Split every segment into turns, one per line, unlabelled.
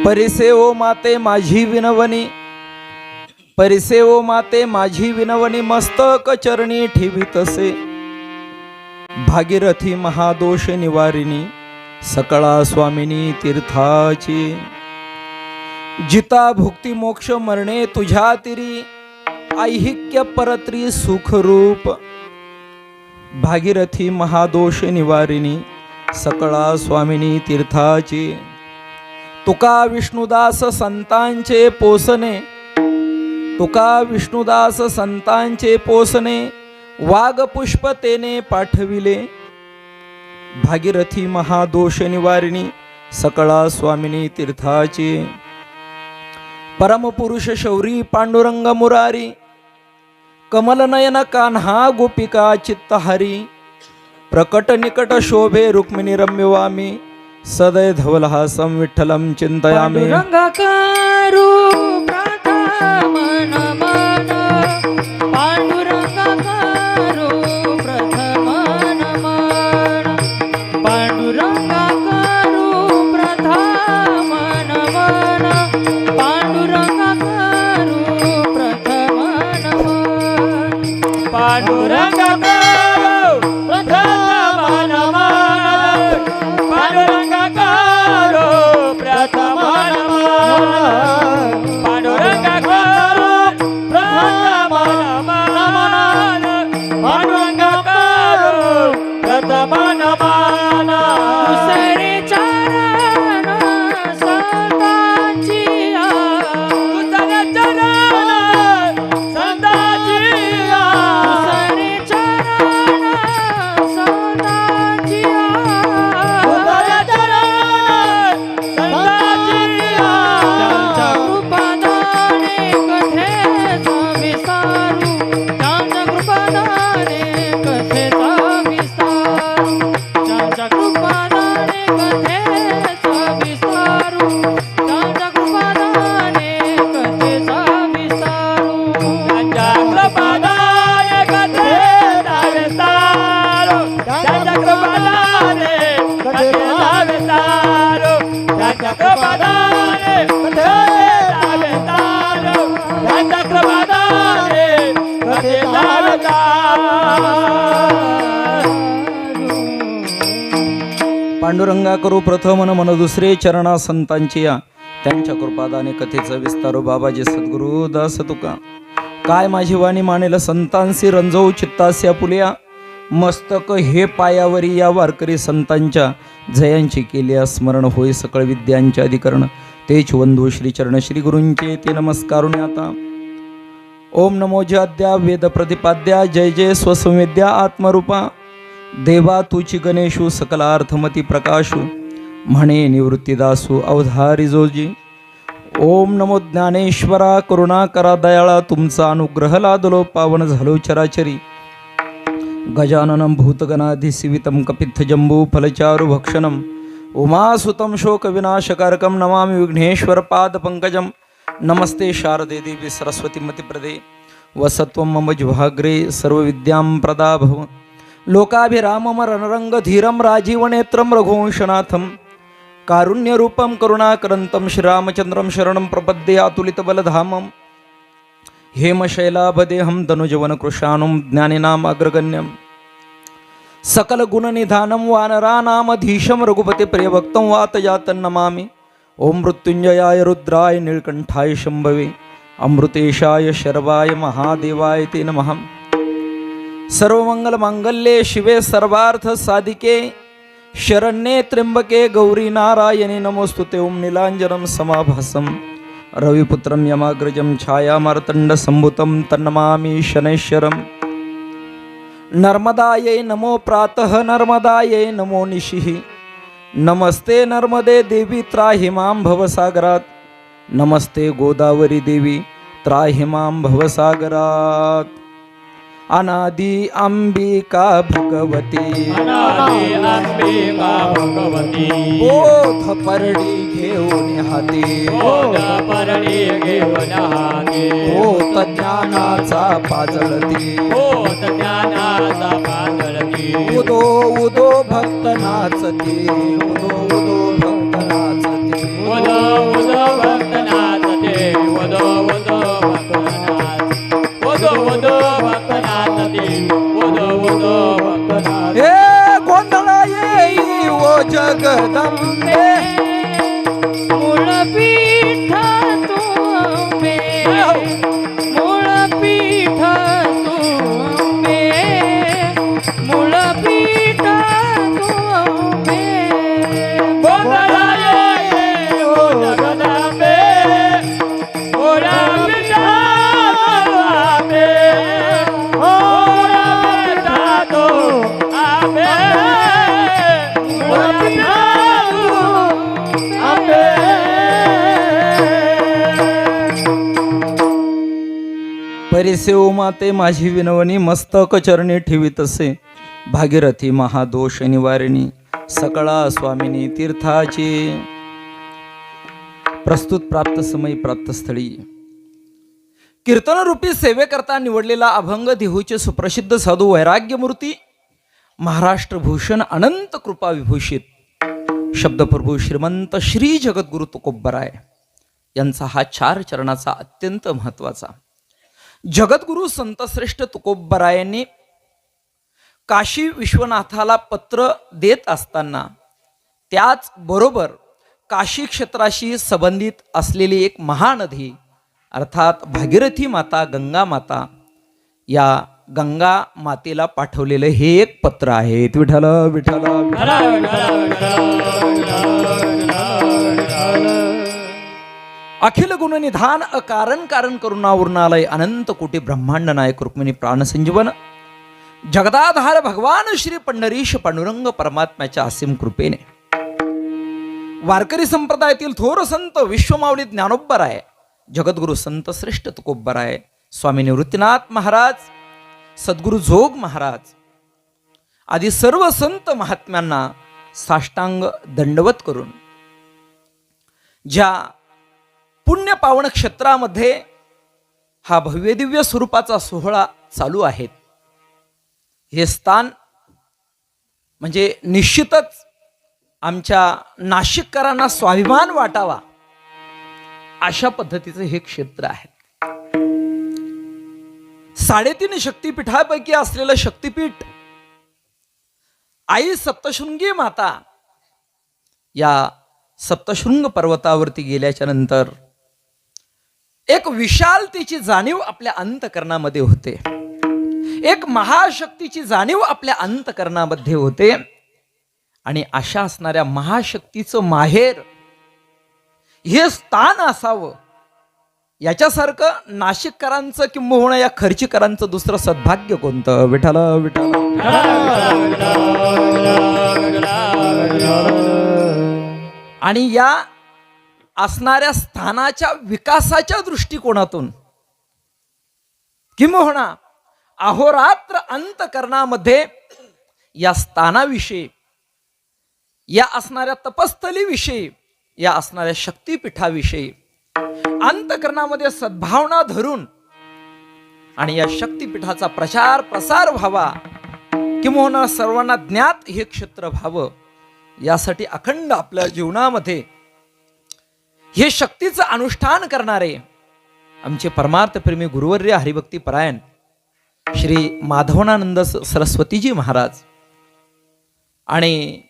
परिसे ओ माते माझी विनवणी, परिसे ओ माते माझी विनवणी, मस्तक चरणी ठेवीतसे भागीरथी महादोष निवारिणी, सकळा स्वामिनी तीर्थाची. जिता भुक्ती मोक्ष मरणे तुझ्या तिरी, ऐहिक्य परत्री सुखरूप. भागीरथी महादोष निवारिणी, सकळा स्वामिनी तीर्थाची. तुका विष्णुदास संतांचे पोसणे, तुका विष्णुदास संतांचे पोसणे, वाघ पुष्प तेने पाठविले. भागीरथी महादोष निवारिणी, सकळा स्वामिनी तीर्थाची. परमपुरुष शौरी पांडुरंग मुरारी, कमलनयन कान्हा गोपिका चित्तहारी. प्रकट निकट शोभे रुक्मिणी रम्यवामी, सदय धवलहासं विठ्ठलं चिंतयामि.
पांडुरंगाकारू प्रथम नमन, पांडुरंगाकारू प्रथम नमन, पांडुरंगाकारू प्रथम नमन, पांडुरंगाकारू प्रथम नमन,
पांडुरंगाकारू प्रथम नमन, पांडुरंगाकारू प्रथम नमन, पांडुरंगाकारू प्रथम नमन, पांडुरंगाकारू प्रथम नमन.
दुसरे चरण संतांची,
दुसरे चरण संतांची,
दुसरे चरण संतांची,
दुसरे चरण संतांची.
त्यांच्या कृपादाने कथेचा विस्तारू, त्यांच्या कृपादाने कथेचा विस्तारू, त्यांच्या कृपादाने कथेचा विस्तारू, त्यांच्या कृपादाने कथेचा विस्तारू.
चक्रपदाय कथेचा विस्तारो, चक्रपदाय कथेचा विस्तारो, चक्रपदाय कथेचा विस्तारो, चक्रपदाय कथेचा विस्तारो.
पांडुरंगा करू प्रथम नमन, दुसरे चरणा संतांची या. त्यांच्या कृपादाने कथेचा विस्तारो. बाबाजी सद्गुरु दास तुका. काय माझी वाणी मानेल संतांसी, रंजवू चित्तास्या पुलिया. मस्तक हे पायावरी या वारकरी संतांच्या, जयांची केल्या स्मरण होय सकळ विद्यांचे अधिकरण. तेच वंदू श्री चरण श्री गुरूंचे ते नमस्कारुन आता. ओम नमो जाद्या वेद प्रतिपाद्या, जय जय स्वसंवेद्या आत्मरूपा. देवा तुची गणेशू सकलार्थमती प्रकाशू, म्हणे निवृत्तीदासू अवधारी जोजी. ओम नमो ज्ञानेश्वरा करुणा करा दयाळा, तुमचा अनुग्रह लादलो पावन झालो चराचरी. गजाननं भूतगणाधिसेवितं कपित्थ जम्बू फलचारु भक्षणं, उमासुतं शोकविनाशकारकं नमामि विघ्नेश्वर पादपङ्कजं. नमस्ते शारदे देवी सरस्वती मतिप्रदे, वसत्वं मम जिह्वाग्रे सर्वविद्यां प्रदा भव. लोकाभिरामं रणरङ्गधीरं राजीवनेत्रं रघुवंशनाथं, कारुण्यरूपं करुणाकरन्तं श्रीरामचन्द्रं शरणं प्रपद्ये अतुलितबलधामं. हेमशैलाभदेहं तनुजवनकृशानुं ज्ञानिनाम् अग्रगण्यं, सकलगुणनिधानं वानराणामधीशं रघुपतिप्रियभक्तं वातजातं नमामि. ओम मृत्युंजयाय रुद्राय नीलकंठाय शंभवे, अमृतेशाय शर्वाय महादेवाय ते नमः. सर्वमंगलमांगल्ये शिवे सर्वार्थ साधिके, शरण्ये त्र्यंबके गौरी नारायणी नमोस्तुते. ओम नीलांजनं समाभासं रविपुत्रं यमाग्रजं छायामार्तण्ड संभुतं तन्नमामि शनैश्वरम्. नर्मदायै नमो प्रातः, नर्मदायै नमो निशिः. नमस्ते नर्मदे देवी त्राहि मां भवसागरात्, नमस्ते गोदावरी देवी त्राहि मां भवसागरात्. अनादि अंबिका भगवती,
अनादि अंबिका भगवती,
बोध परडी घेऊन हाती,
बोध परडी घेऊन हाती.
होत ज्ञानाचा पाजळती,
होत ज्ञानाचा पाजळती.
उदो उदो भक्त नाचती, उदो उदो भक्त नाचती.
उदो उदो
जगदंबे
मूळ पीठ तुंबे मूळ पीठ तुंबे मूळ पीठ तुंबे
गोंधळाये ओ जगदंबे ओला पिता आबे ओला पिता तो आबे ओला पिता आबे
परिसेव माते माझी विनवणी मस्तक चरणी ठेवीत असे भागीरथी महादोष निवारिणी सकळा स्वामिनी तीर्थाची प्रस्तुत प्राप्त समय प्राप्त स्थळी कीर्तन रूपी सेवेकरता निवडलेला अभंग देहूचे सुप्रसिद्ध साधू वैराग्यमूर्ती महाराष्ट्र भूषण अनंत कृपा विभूषित शब्दप्रभू श्रीमंत श्री जगद्गुरु तुकोबराय यांचा हा 4 चरणाचा अत्यंत महत्वाचा जगद्गुरु संतश्रेष्ठ तुकोबरायांनी काशी विश्वनाथाला पत्र देत असताना त्याच बरोबर काशी क्षेत्राशी संबंधित असलेली एक महानदी अर्थात भागीरथी माता गंगा माता या गंगा मातेला पाठवलेलं हे एक पत्र आहे. विठ्ठल विठ्ठल अखिल गुण निधान अकारण कारण करुणावरुणालय अनंत कोटी ब्रह्मांड नायक रुक्मिणी प्राणसंजीवन जगदाधार भगवान श्री पंढरीश पांडुरंग परमात्म्याच्या असीम कृपेने वारकरी संप्रदायातील थोर संत विश्वमाऊली ज्ञानोबराय जगद्गुरु संत श्रेष्ठ तुकोबराय स्वामी निवृत्तीनाथ महाराज सद्गुरु जोग महाराज आदी सर्व संत महात्म्यांना साष्टांग दंडवत करून ज्या पुण्य पावन क्षेत्रामध्ये हा भव्य दिव्य स्वरूपाचा सोहळा चालू आहे हे स्थान म्हणजे निश्चितच आमच्या नाशिककरांना स्वाभिमान वाटावा अशा पद्धतीचं हे क्षेत्र आहे. 3.5 शक्तिपीठापैकी असलेलं शक्तिपीठ आई सप्तशृंगी माता या सप्तशृंग पर्वतावरती गेल्याच्या नंतर एक विशालतेची जाणीव आपल्या अंतःकरणामध्ये होते. एक महाशक्तीची जाणीव आपल्या अंतःकरणामध्ये होते आणि अशा असणाऱ्या महाशक्तीचं माहेर हे स्थान असावं याच्यासारखं नाशिककरांचं किंबहुना या खर्चीकरांचं दुसरं सद्भाग्य कोणतं. विठ्ठल विठ्ठल आणि या असणाऱ्या स्थानाच्या विकासाच्या दृष्टिकोनातून किंबहुना अहोरात्र अंतःकरणामध्ये या स्थानाविषयी या असणाऱ्या तपस्थलीविषयी या असणाऱ्या शक्तिपीठाविषयी अंतःकरणामध्ये सद्भावना धरून आणि या शक्तिपीठाचा प्रचार प्रसार व्हावा किंवा सर्वांना ज्ञात हे क्षेत्र व्हावं यासाठी अखंड आपल्या जीवनामध्ये हे शक्तीचं अनुष्ठान करणारे आमचे परमार्थप्रेमी गुरुवर्य हरिभक्ती परायण श्री माधवानंद सरस्वतीजी महाराज आणि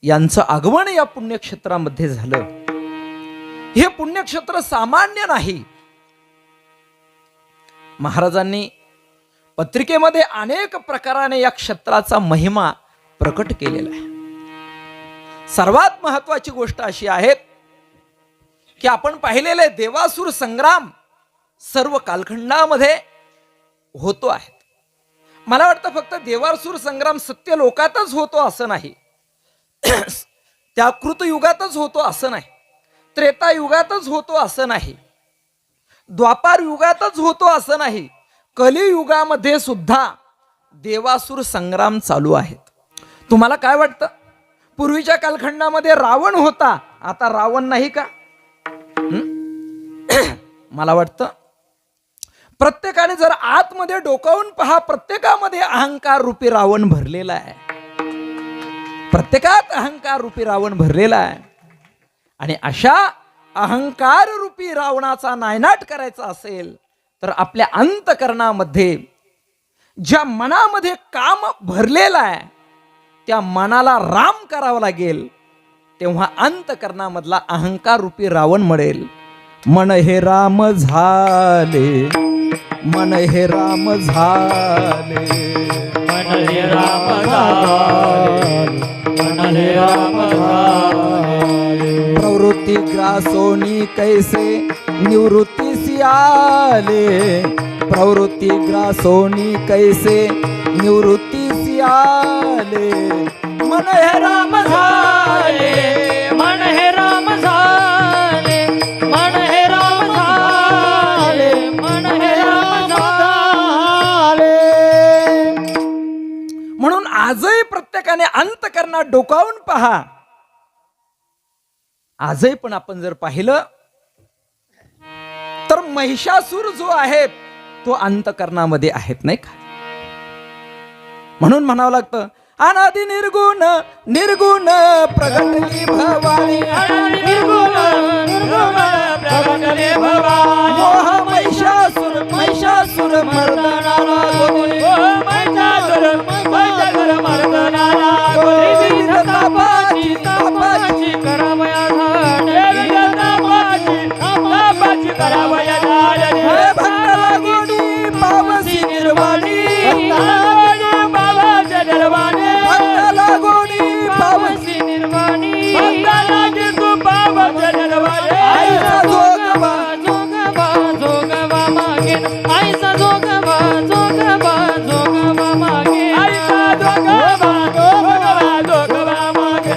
यांचं आगमन या पुण्यक्षेत्रामध्ये झालं. हे पुण्यक्षेत्र सामान्य नाही. महाराजांनी पत्रिकेमध्ये अनेक प्रकाराने या क्षेत्राचा महिमा प्रकट केलेला आहे. सर्वात महत्वाची गोष्ट अशी आहे की आपण पाहिलेले देवासुर संग्राम सर्व कालखंडामध्ये होतो आहे. मला वाटतं फक्त देवासुर संग्राम सत्य लोकातच होतो असं नाही, त्या कृतयुगातच होतो असं नाही, त्रेता युगातच होतो असं नाही, द्वापार युगातच होतो असं नाही, कलियुगामध्ये सुद्धा देवासुर संग्राम चालू आहेत. तुम्हाला काय वाटतं पूर्वीच्या कालखंडामध्ये रावण होता, आता रावण नाही का? मला वाटतं प्रत्येकाने जर आतमध्ये डोकावून पहा, प्रत्येकामध्ये अहंकार रूपी रावण भरलेला आहे. प्रत्येकात अहंकार रूपी रावण भरलेला आहे आणि अशा अहंकार रूपी रावणाचा नायनाट करायचा असेल तर आपल्या अंतःकरणामध्ये ज्या मनामध्ये काम भरलेला आहे त्या मनाला राम करावं लागेल. तेव्हा अंतकरणामधला अहंकार रूपी रावण मरेल. मन हे राम झाले, मन हे राम झाले,
मन हे राम झाले, मन हे राम झाले.
प्रवृत्ती ग्रासोनी कैसे निवृत्तीसी आले, प्रवृत्ती ग्रासोनी कैसे निवृत्तीसी आले. मन हे राम झाले,
मन हे राम झाले, मन हे राम झाले, मन हे राम झाले.
म्हणून आजही प्रत्येकाने अंतकरणात डोकावून पहा. आजही पण आपण जर पाहिलं तर महिषासूर जो आहे तो अंतकरणामध्ये आहेत, नाही का? म्हणून म्हणावं लागतं अनादि निर्गुण निर्गुण प्रगटली भवानी,
अनादि निर्गुण निर्गुण प्रगटले भवानी.
मोह महिषासूर महिषासूर मर्दनाला गोविंद.
महिषासूर महिषासूर मर्दनाला गोविंद.
विविध तापाची तापाची
करावया झाडे,
विविध तापाची तापाची करावया झाडे.
हे भक्ताला गोडी पावसी निर्वाणी,
बाबाच्या निर्वाणी,
भक्ताला गोडी पावसी
पावसी निर्वाणी.
भक्ताला की तू बाबाच्या निर्वाणी.
आईचा जोगवा
जोगवा जोगवा मागे, आईचा जोगवा जोगवा जोगवा मागे.
आईचा जोगवा जोगवा जोगवा मागे,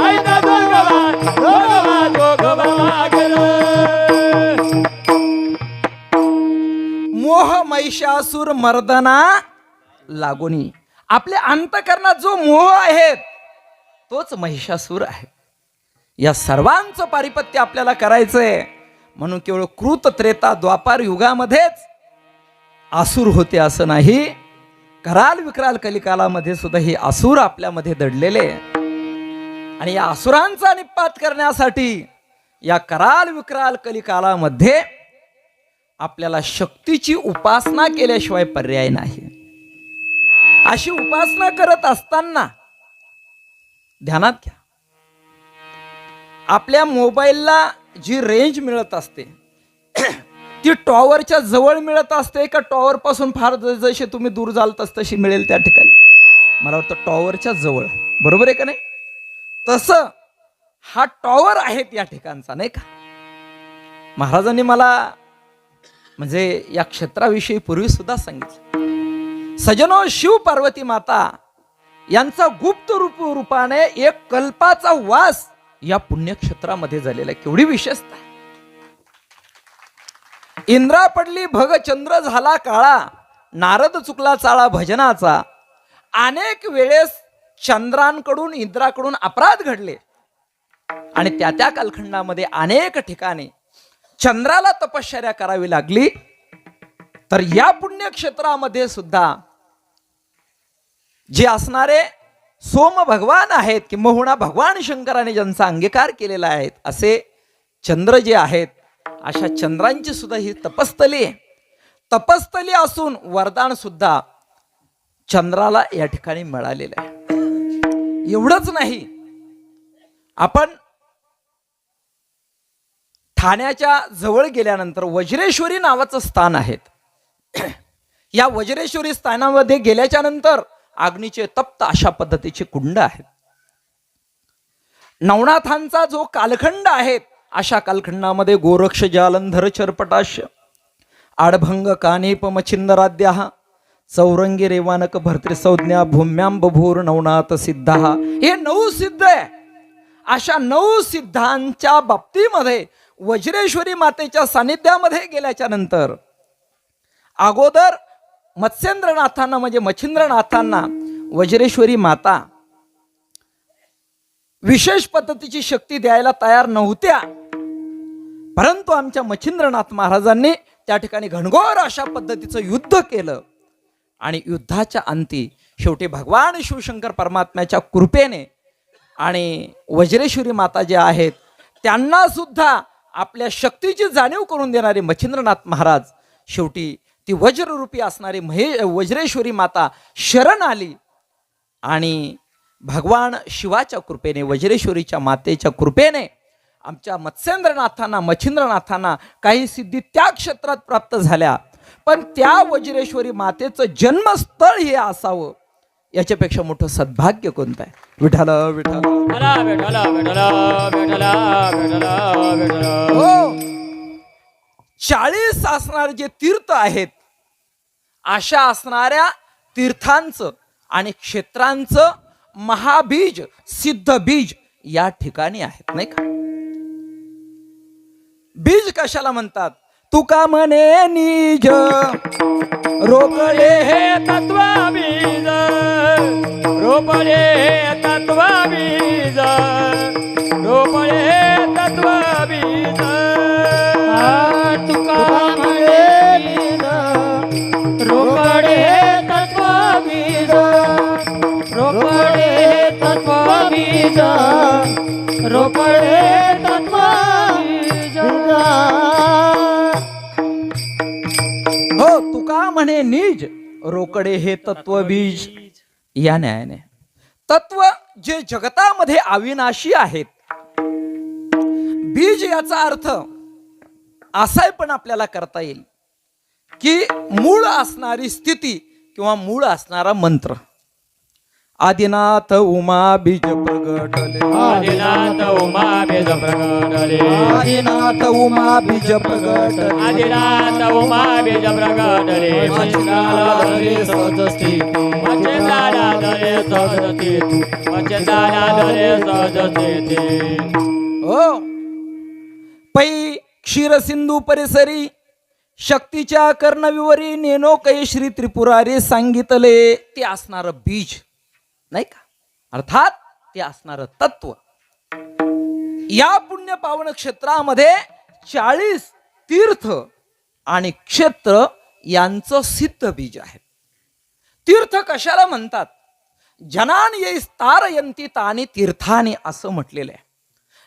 आईचा जोगवा जोगवा जोगवा मागे.
मोह महिषासूर मर्दना लागोनी. आपल्या अंतकरणात जो मोह आहे तोच महिषासूर आहे. या सर्वांचं पारिपत्य आपल्याला करायचंय. म्हणून केवळ कृत त्रेता द्वापार युगामध्येच आसूर होते असं नाही, कराल विक्राल कलिकालामध्ये सुद्धा हे आसूर आपल्यामध्ये दडलेले. आणि या आसुरांचा निपात करण्यासाठी या कराल विक्राल कलिकालामध्ये आपल्याला शक्तीची उपासना केल्याशिवाय पर्याय नाही. अशी उपासना करत असताना ध्यानात घ्या, आपल्या मोबाईलला जी रेंज मिळत असते ती टॉवरच्या जवळ मिळत असते का टॉवर पासून फार जसे तुम्ही दूर जाल तशी मिळेल त्या ठिकाणी? मला वाटतं टॉवरच्या जवळ, बरोबर आहे का नाही? तसं हा टॉवर आहे या ठिकाणचा, नाही का? महाराजांनी मला म्हणजे या क्षेत्राविषयी पूर्वी सुद्धा सांगितलं. सजनो, शिव पार्वती माता यांचा गुप्त रूपाने एक कल्पाचा वास या पुण्यक्षेत्रामध्ये झालेला आहे. केवढी विशेषता! इंद्रा पडली भग चंद्र झाला काळा, नारद चुकला चाळा भजनाचा. अनेक वेळेस चंद्रांकडून इंद्राकडून अपराध घडले आणि त्या कालखंडामध्ये अनेक ठिकाणी चंद्राला तपश्चर्या करावी लागली. तर या पुण्यक्षेत्रामध्ये सुद्धा जे असणारे सोम भगवान आहेत किंबहुना भगवान शंकराने ज्यांचा अंगीकार केलेला आहे असे चंद्र जे आहेत, अशा चंद्रांची सुद्धा ही तपस्थली आहे. तपस्थली असून वरदान सुद्धा चंद्राला या ठिकाणी मिळालेलं आहे. एवढंच नाही, आपण ठाण्याच्या जवळ गेल्यानंतर वज्रेश्वरी नावाचं स्थान आहे. या वज्रेश्वरी स्थानामध्ये गेल्याच्या नंतर अग्नीचे तप्त अशा पद्धतीचे कुंड आहेत. नवनाथांचा जो कालखंड आहे अशा कालखंडामध्ये गोरक्ष जालंधर चरपटाश आडभंग कानेप मच्छिंदराद्या चौरंगी रेवानक भर्तृसंज्ञा भूम्यां बभूर नवनाथ सिद्धा. हे 9 सिद्ध आहे. अशा 9 सिद्धांच्या बाबतीमध्ये वज्रेश्वरी मातेच्या सानिध्यामध्ये गेल्याच्या नंतर अगोदर मत्स्येंद्रनाथांना म्हणजे मच्छिंद्रनाथांना वज्रेश्वरी माता विशेष पद्धतीची शक्ती द्यायला तयार नव्हत्या. परंतु आमच्या मच्छिंद्रनाथ महाराजांनी त्या ठिकाणी घनघोर अशा पद्धतीचं युद्ध केलं आणि युद्धाच्या अंती शेवटी भगवान शिवशंकर परमात्म्याच्या कृपेने आणि वज्रेश्वरी माता जे आहेत त्यांना सुद्धा आपल्या शक्तीची जाणीव करून देणारे मच्छिंद्रनाथ महाराज शेवटी ती वज्ररूपी असणारी वज्रेश्वरी माता शरण आली आणि भगवान शिवाच्या कृपेने, वज्रेश्वरीच्या मातेच्या कृपेने आमच्या मत्स्येंद्रनाथांना, मच्छिंद्रनाथांना काही सिद्धी त्या क्षेत्रात प्राप्त झाल्या. पण त्या वज्रेश्वरी मातेचं जन्मस्थळ हे असावं याच्यापेक्षा मोठं सद्भाग्य कोणतं आहे? विठ्ठल विठ्ठल.
विठ्ठला विठ्ठला विठ्ठला विठ्ठला विठ्ठला विठ्ठला.
हो, 40 असणारे जे तीर्थ आहेत, अशा असणाऱ्या तीर्थांचं आणि क्षेत्रांचं महाबीज, सिद्ध बीज या ठिकाणी आहेत, नाही का? बीज कशाला म्हणतात? तुका म्हणे निज रोकडे
हे तत्व बीज रोपले हे तत्व बीज रोपले हे तत्व बीज.
तुका म्हणे बीज रोकडे तत्व बीज रोकडे तत्व बीज रोकडे तत्व बीज.
हो, तुका म्हणे निज रोकडे हे तत्व बीज. या न्यायाने तत्व जे जगतामध्ये अविनाशी आहेत, बीज याचा अर्थ असाही पण आपल्याला करता येईल की मूळ असणारी स्थिती किंवा मूळ असणारा मंत्र. आदिनाथ उमा बीज प्रगटले,
आदिनाथ उमा बीज प्रगटले,
आदिनाथ उमा बीज प्रगटले,
आदिनाथ उमा बीज प्रगटले.
मच्छिंद्राधरे सहज स्थिती,
मच्छिंद्राधरे सहज स्थिती, मच्छिंद्राधरे सहज स्थिती.
हो, पै क्षीरसिंधू परिसरी शक्तीच्या कर्णविवरी नेनो कै श्री त्रिपुरारी सांगितले. ते असणारं बीज, नाही का? अर्थात ते असणारं तत्व. या पुण्य पावन क्षेत्रामध्ये 40 तीर्थ आणि क्षेत्र यांचं सिद्ध बीज आहे. तीर्थ कशाला म्हणतात? जनान ये तारयंती तानी तीर्थानी असं म्हटलेलं आहे.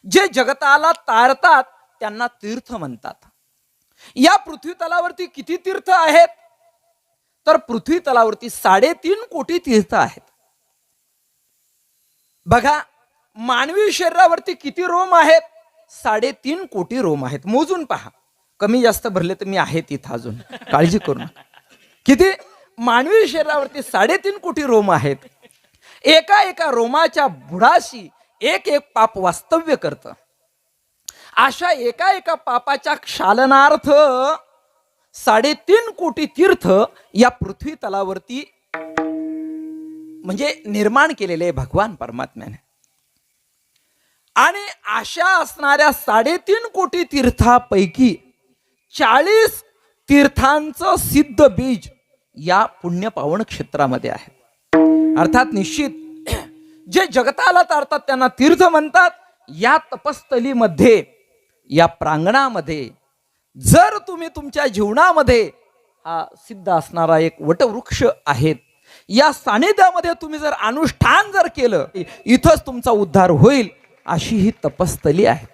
जे जगताला तारतात त्यांना तीर्थ म्हणतात. या पृथ्वी तलावरती किती तीर्थ आहेत? तर पृथ्वी तलावरती 3.5 कोटी तीर्थ आहेत. बघा, मानवी शरीरावरती किती रोम आहेत? 3.5 कोटी रोम आहेत. मोजून पहा, कमी जास्त भरले तर मी आहे तिथं अजून, काळजी करू नका. किती? मानवी शरीरावरती 3.5 कोटी रोम आहेत. एका एका रोमाच्या बुडाशी एक एक पाप वास्तव्य करतं. अशा एका एका पापाच्या क्षालनार्थ 3.5 कोटी तीर्थ या पृथ्वी तलावरती म्हणजे निर्माण केलेले आहे भगवान परमात्म्याने. आणि अशा असणाऱ्या 3.5 कोटी तीर्थापैकी 40 तीर्थांचं सिद्ध बीज या पुण्य पावन क्षेत्रामध्ये आहे. अर्थात निश्चित जे जगताला तारतात त्यांना तीर्थ म्हणतात. या तपस्थलीमध्ये, या प्रांगणामध्ये जर तुम्ही तुमच्या जीवनामध्ये हा सिद्ध असणारा एक वटवृक्ष आहेत, या सानिध्यामध्ये तुम्ही जर अनुष्ठान जर केलं, इथंच तुमचा उद्धार होईल, अशी ही तपस्थली आहे.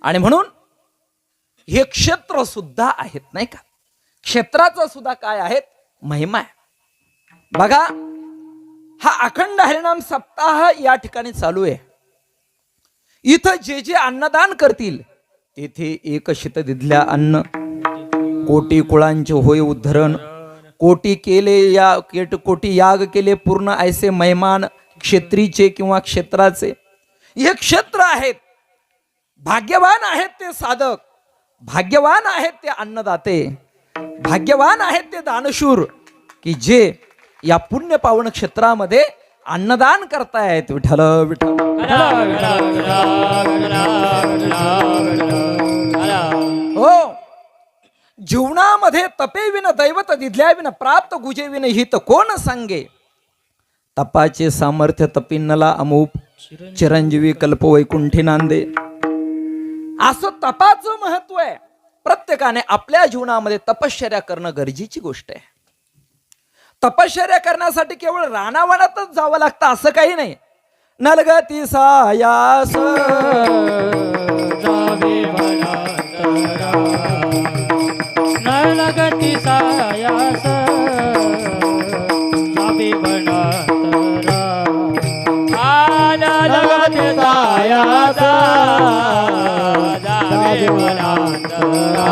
आणि म्हणून हे क्षेत्र सुद्धा आहेत, नाही का? क्षेत्राचा सुद्धा काय आहेत? महिमा आहे. बघा, हा अखंड हरिनाम सप्ताह या ठिकाणी चालू आहे. इथं जे जे अन्नदान करतील तेथे एक शीतदिधल्या अन्न, कोटी कुळांचे होय उद्धरण, कोटी केले या कोटी याग केले पूर्ण ऐसे महिमान क्षेत्रीचे किंवा क्षेत्राचे. हे क्षेत्र आहेत. भाग्यवान आहेत ते साधक, भाग्यवान आहेत ते अन्नदाते, भाग्यवान आहेत ते दानशूर की जे या पुण्य पावन क्षेत्रामध्ये अन्नदान करतायत. विठ्ठल विठ्ठल. हो, जीवनामध्ये तपेविन दैवत दिधल्याविन प्राप्त गुजेविन हित कोण सांगे. तपाचे सामर्थ्य तपिन्नला अमूप चिरंजीवी कल्प वैकुंठी नांदे. असं तपाचं महत्व आहे. प्रत्येकाने आपल्या जीवनामध्ये तपश्चर्या करणं गरजेची गोष्ट आहे. तपश्चर्या करण्यासाठी केवळ रानावनातच जावं लागतं असं काही नाही. नलगती सायास
जावे वनांतरा, नलगती सायास जावे वनांतरा. जायाचा जावे वनांतरा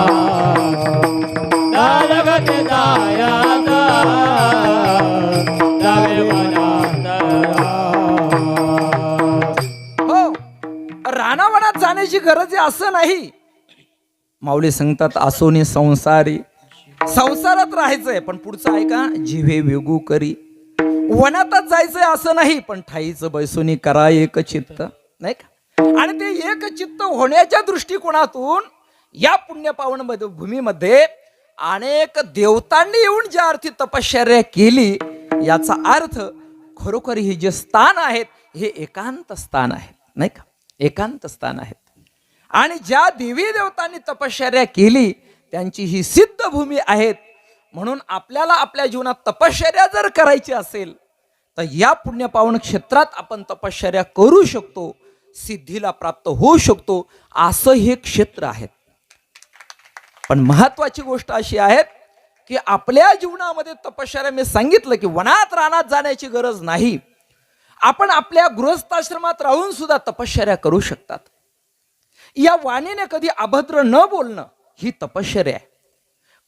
जगते जायाचा जावे वनांतरा
हो, रानावनात जाण्याची गरज आहे असं नाही. माऊली सांगतात आसोनी संसारी, संसारात राहायचंय पण पुढचं आहे का, जिव्हे वेगू करी. वनातच जायचंय असं नाही, पण ठाईच बैसोनी करा एक चित्त, नाही का. आणि ते एक चित्त होण्याच्या दृष्टिकोनातून या पुण्य पावन भूमीमध्ये अनेक देवतांनी येऊन ज्या अर्थी तपश्चर्या केली, याचा अर्थ खरोखर हे जे स्थान आहेत हे एकांत स्थान आहेत, नाही का, एकांत स्थान आहेत. आणि ज्या देवी देवतांनी तपश्चर्या केली त्यांची ही सिद्ध भूमी आहेत. म्हणून आपल्याला आपल्या जीवनात तपश्चर्या जर करायची असेल तर या पुण्यपावन क्षेत्रात आपण तपश्चर्या करू शकतो, सिद्धीला प्राप्त होऊ शकतो. असं हे क्षेत्र आहे. पण महत्वाची गोष्ट अशी आहे की आपल्या जीवनामध्ये तपश्चर्या, मी सांगितलं की वनात रानात जाण्याची गरज नाही. आपण आपल्या गृहस्थाश्रमात राहून सुद्धा तपश्चर्या करू शकतात. या वाणीने कधी अभद्र न बोलणं ही तपश्चर्या आहे.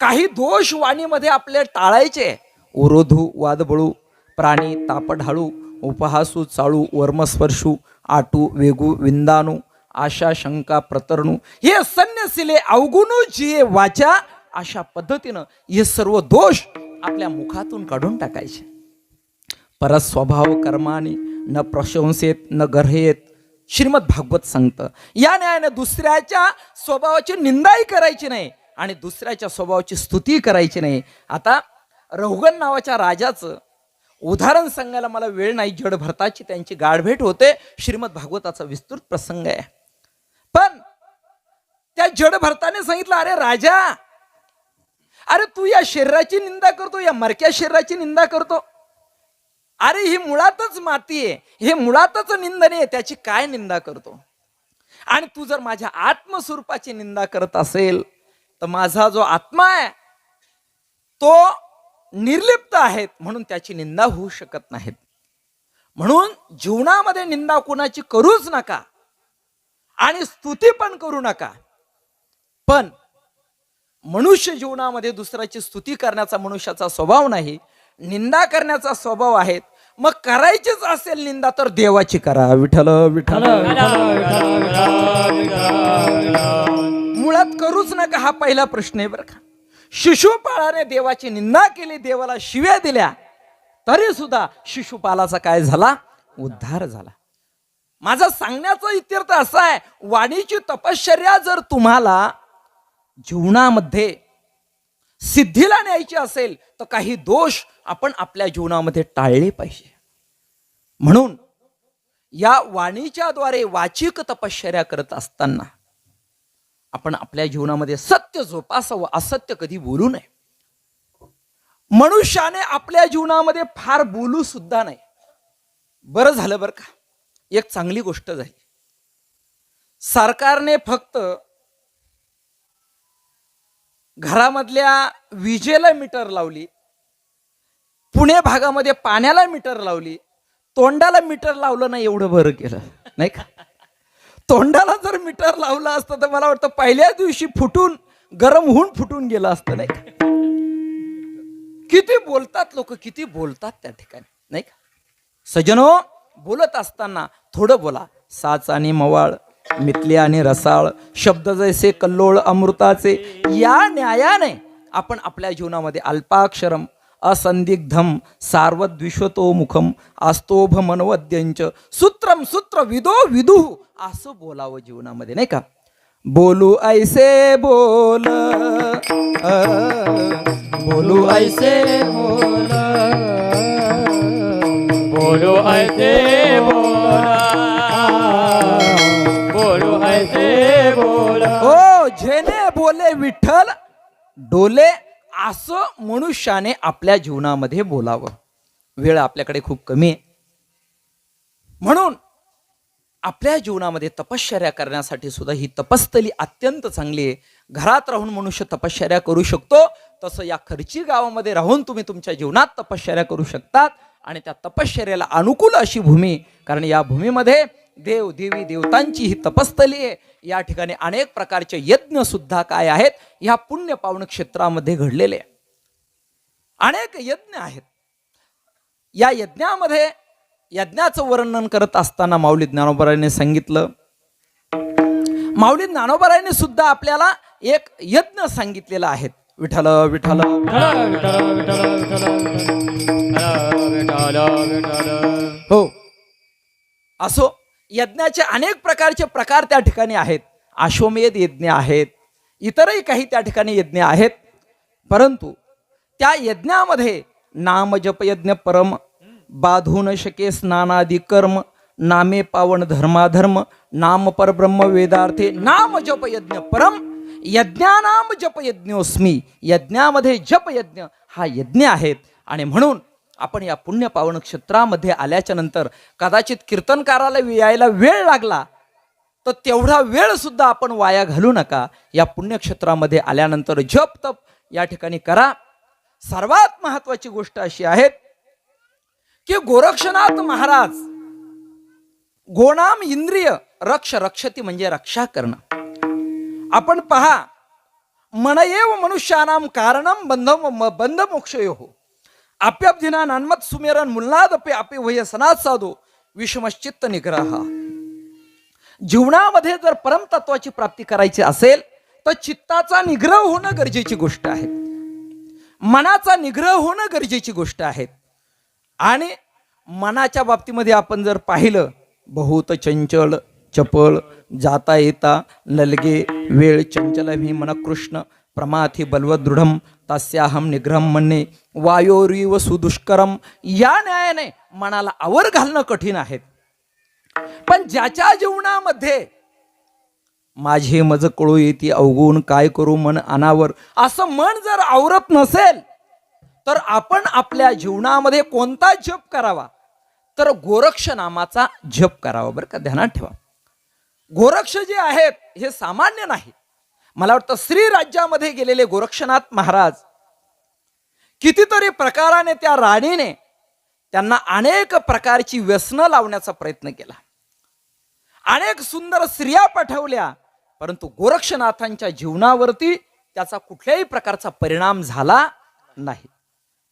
काही दोष वाणीमध्ये आपले टाळायचे. ओरोधू वादबळू, प्राणी तापढाळू, उपहासू चाळू, वर्मस्पर्शू, आटू वेगू विंदाणू, आशा शंका प्रतरणू, हे सन्यसिले अवगुणू जिये वाचा. अशा पद्धतीनं हे सर्व दोष आपल्या मुखातून काढून टाकायचे. परस्वभाव कर्माने न प्रशंसेत न गर्हेत. श्रीमद भागवत सांगतं या न्यायाने दुसऱ्याच्या स्वभावाची निंदाही करायची नाही आणि दुसऱ्याच्या स्वभावाची स्तुती करायची नाही. आता रहुगण नावाच्या राजाचं उदाहरण सांगायला मला वेळ नाही. जडभरताची त्यांची गाठभेट होते. श्रीमद भागवताचा विस्तृत प्रसंग आहे. पण त्या जडभरताने सांगितलं, अरे राजा, अरे तू या शरीराची निंदा करतो, या मरक्या शरीराची निंदा करतो. अरे ही मुळातच माती आहे, हे मुळातच निंदनीय आहे, त्याची काय निंदा करतो. आणि तू जर माझ्या आत्मस्वरूपाची निंदा करत असेल तर माझा जो आत्मा आहे तो निर्लिप्त आहे, म्हणून त्याची निंदा होऊ शकत नाहीत. म्हणून जीवनामध्ये निंदा कोणाची करूच नका आणि स्तुती पण करू नका. पण मनुष्य जीवनामध्ये दुसऱ्याची स्तुती करण्याचा मनुष्याचा स्वभाव नाही, निंदा करण्याचा स्वभाव आहे. मग करायचीच असेल निंदा तर देवाची करा. विठ्ठल विठ्ठल. मुळात करूच नका हा पहिला प्रश्न आहे बरं का. शिशुपाळाने देवाची निंदा केली, देवाला शिव्या दिल्या, तरी सुद्धा शिशुपालाचा काय झाला, उद्धार झाला. माझा सांगण्याचा इत्यर्थ असा आहे, वाणीची तपश्चर्या जर तुम्हाला जीवनामध्ये सिद्धीला न्यायची असेल तर काही दोष आपण आपल्या जीवनामध्ये टाळले पाहिजे. म्हणून या वाणीच्या द्वारे वाचिक तपश्चर्या करत असताना आपण आपल्या जीवनामध्ये सत्य जोपासावं, असत्य कधी बोलू नये. मनुष्याने आपल्या जीवनामध्ये फार बोलू सुद्धा नाही. बरं झालं बरं का, एक चांगली गोष्ट झाली. सरकारने फक्त घरामधल्या विजेला मीटर लावली, पुणे भागामध्ये पाण्याला मीटर लावली, तोंडाला मीटर लावलं नाही. एवढं बरं केलं नाही का. तोंडाला जर मीटर लावलं असतं तर मला वाटतं पहिल्या दिवशी फुटून, गरम होऊन फुटून गेलं असतं नाही का. किती बोलतात लोक, किती बोलतात त्या ठिकाणी नाही का. सजनो, बोलत असताना थोडं बोला. साच आणि मवाळ, मितले आणि रसाळ, शब्द जैसे कल्लोळ अमृताचे. या न्यायाने आपण आपल्या जीवनामध्ये अल्पाक्षरम असंदिग्धम सार्वद्विश्वतो मुखम आस्तोभ मनवद्यंच सूत्रम सूत्र विदो विदु असं बोलावं जीवनामध्ये नाही का. बोलू ऐसे बोल, बोलू ऐसे बोल,
बोलो ऐसे बोला, बोलो ऐसे बोला.
हो, जेने बोले विठ्ठल डोले, असं मनुष्याने आपल्या जीवनामध्ये बोलावं. वेळ आपल्याकडे खूप कमी आहे, म्हणून आपल्या जीवनामध्ये तपश्चर्या करण्यासाठी सुद्धा ही तपस्थली अत्यंत चांगली आहे. घरात राहून मनुष्य तपश्चर्या करू शकतो, तसं या खर्ची गावामध्ये राहून तुम्ही तुमच्या जीवनात तपश्चर्या करू शकतात. आणि त्या तपश्चर्याला अनुकूल अशी भूमी, कारण या भूमीमध्ये देव देवी देवतांची ही तपस्थली आहे. या ठिकाणी अनेक प्रकारचे यज्ञ सुद्धा काय आहेत, ह्या पुण्य पावन क्षेत्रामध्ये घडलेले आहे. अनेक यज्ञ आहेत. या यज्ञामध्ये यज्ञाचं वर्णन करत असताना माऊली ज्ञानोबारायांनी सांगितलं, माऊली ज्ञानोबारायांनी सुद्धा आपल्याला एक यज्ञ सांगितलेला आहे. विठ्ठल विठ्ठल हो. असो, यज्ञाचे अनेक प्रकारचे प्रकार त्या ठिकाणी आहेत. अश्वमेध यज्ञ आहेत, इतरही काही त्या ठिकाणी यज्ञ आहेत. परंतु त्या यज्ञामध्ये नाम जप यज्ञ परम, बाधू न शके स्नानादी कर्म, नामे पावन धर्माधर्म, नाम परब्रह्म वेदार्थे, नाम जप यज्ञ परम, यज्ञानाम जप यज्ञोस्मी. यज्ञामध्ये जप यज्ञ हा यज्ञ आहेत. आणि म्हणून आपण या पुण्य पावन क्षेत्रामध्ये आल्याच्या नंतर कदाचित कीर्तनकाराला यायला वेळ लागला तर तेवढा वेळ सुद्धा आपण वाया घालू नका. या पुण्यक्षेत्रामध्ये आल्यानंतर जप तप या ठिकाणी करा. सर्वात महत्वाची गोष्ट अशी आहे की गोरक्षनाथ महाराज, गोनाम इंद्रिय रक्ष रक्षती म्हणजे रक्षा करणं. आपण पहा, मनयेव मनुष्यानाम कारणम बंध मोक्षयो, अप्यब्धिना नान्मत सुमेरन मुल्लाद अपे अपे वय सनात साधो विषमश्चित्त निग्रह. जीवनामध्ये जर परमतत्वाची प्राप्ती करायची असेल तर चित्ताचा निग्रह होणं गरजेची गोष्ट आहे, मनाचा निग्रह होणं गरजेची गोष्ट आहे. आणि मनाच्या बाबतीमध्ये आपण जर पाहिलं, बहुत चंचल चपळ, जाता येता ललगे, वेळ चंचल भी मन कृष्ण, प्रमाथी बलवत दृढम, तस्याहम निग्रहम म्हणणे, वायोरीव सुदुष्करम. या न्यायाने मनाला आवर घालणं कठीण आहे. पण ज्याच्या जीवनामध्ये माझे मज कळू येते अवगुण, काय करू मन अनावर, असं मन जर आवरत नसेल तर आपण आपल्या जीवनामध्ये कोणता जप करावा, तर गोरक्ष नामाचा जप करावा. बरं का, ध्यानात ठेवा. गोरक्ष जे आहेत हे सामान्य नाही. मला वाटतं श्री राज्यामध्ये गेलेले गोरक्षनाथ महाराज, कितीतरी प्रकाराने त्या राणीने त्यांना अनेक प्रकारची व्यसनं लावण्याचा प्रयत्न केला, अनेक सुंदर स्त्रिया पाठवल्या, परंतु गोरक्षनाथांच्या जीवनावरती त्याचा कुठल्याही प्रकारचा परिणाम झाला नाही.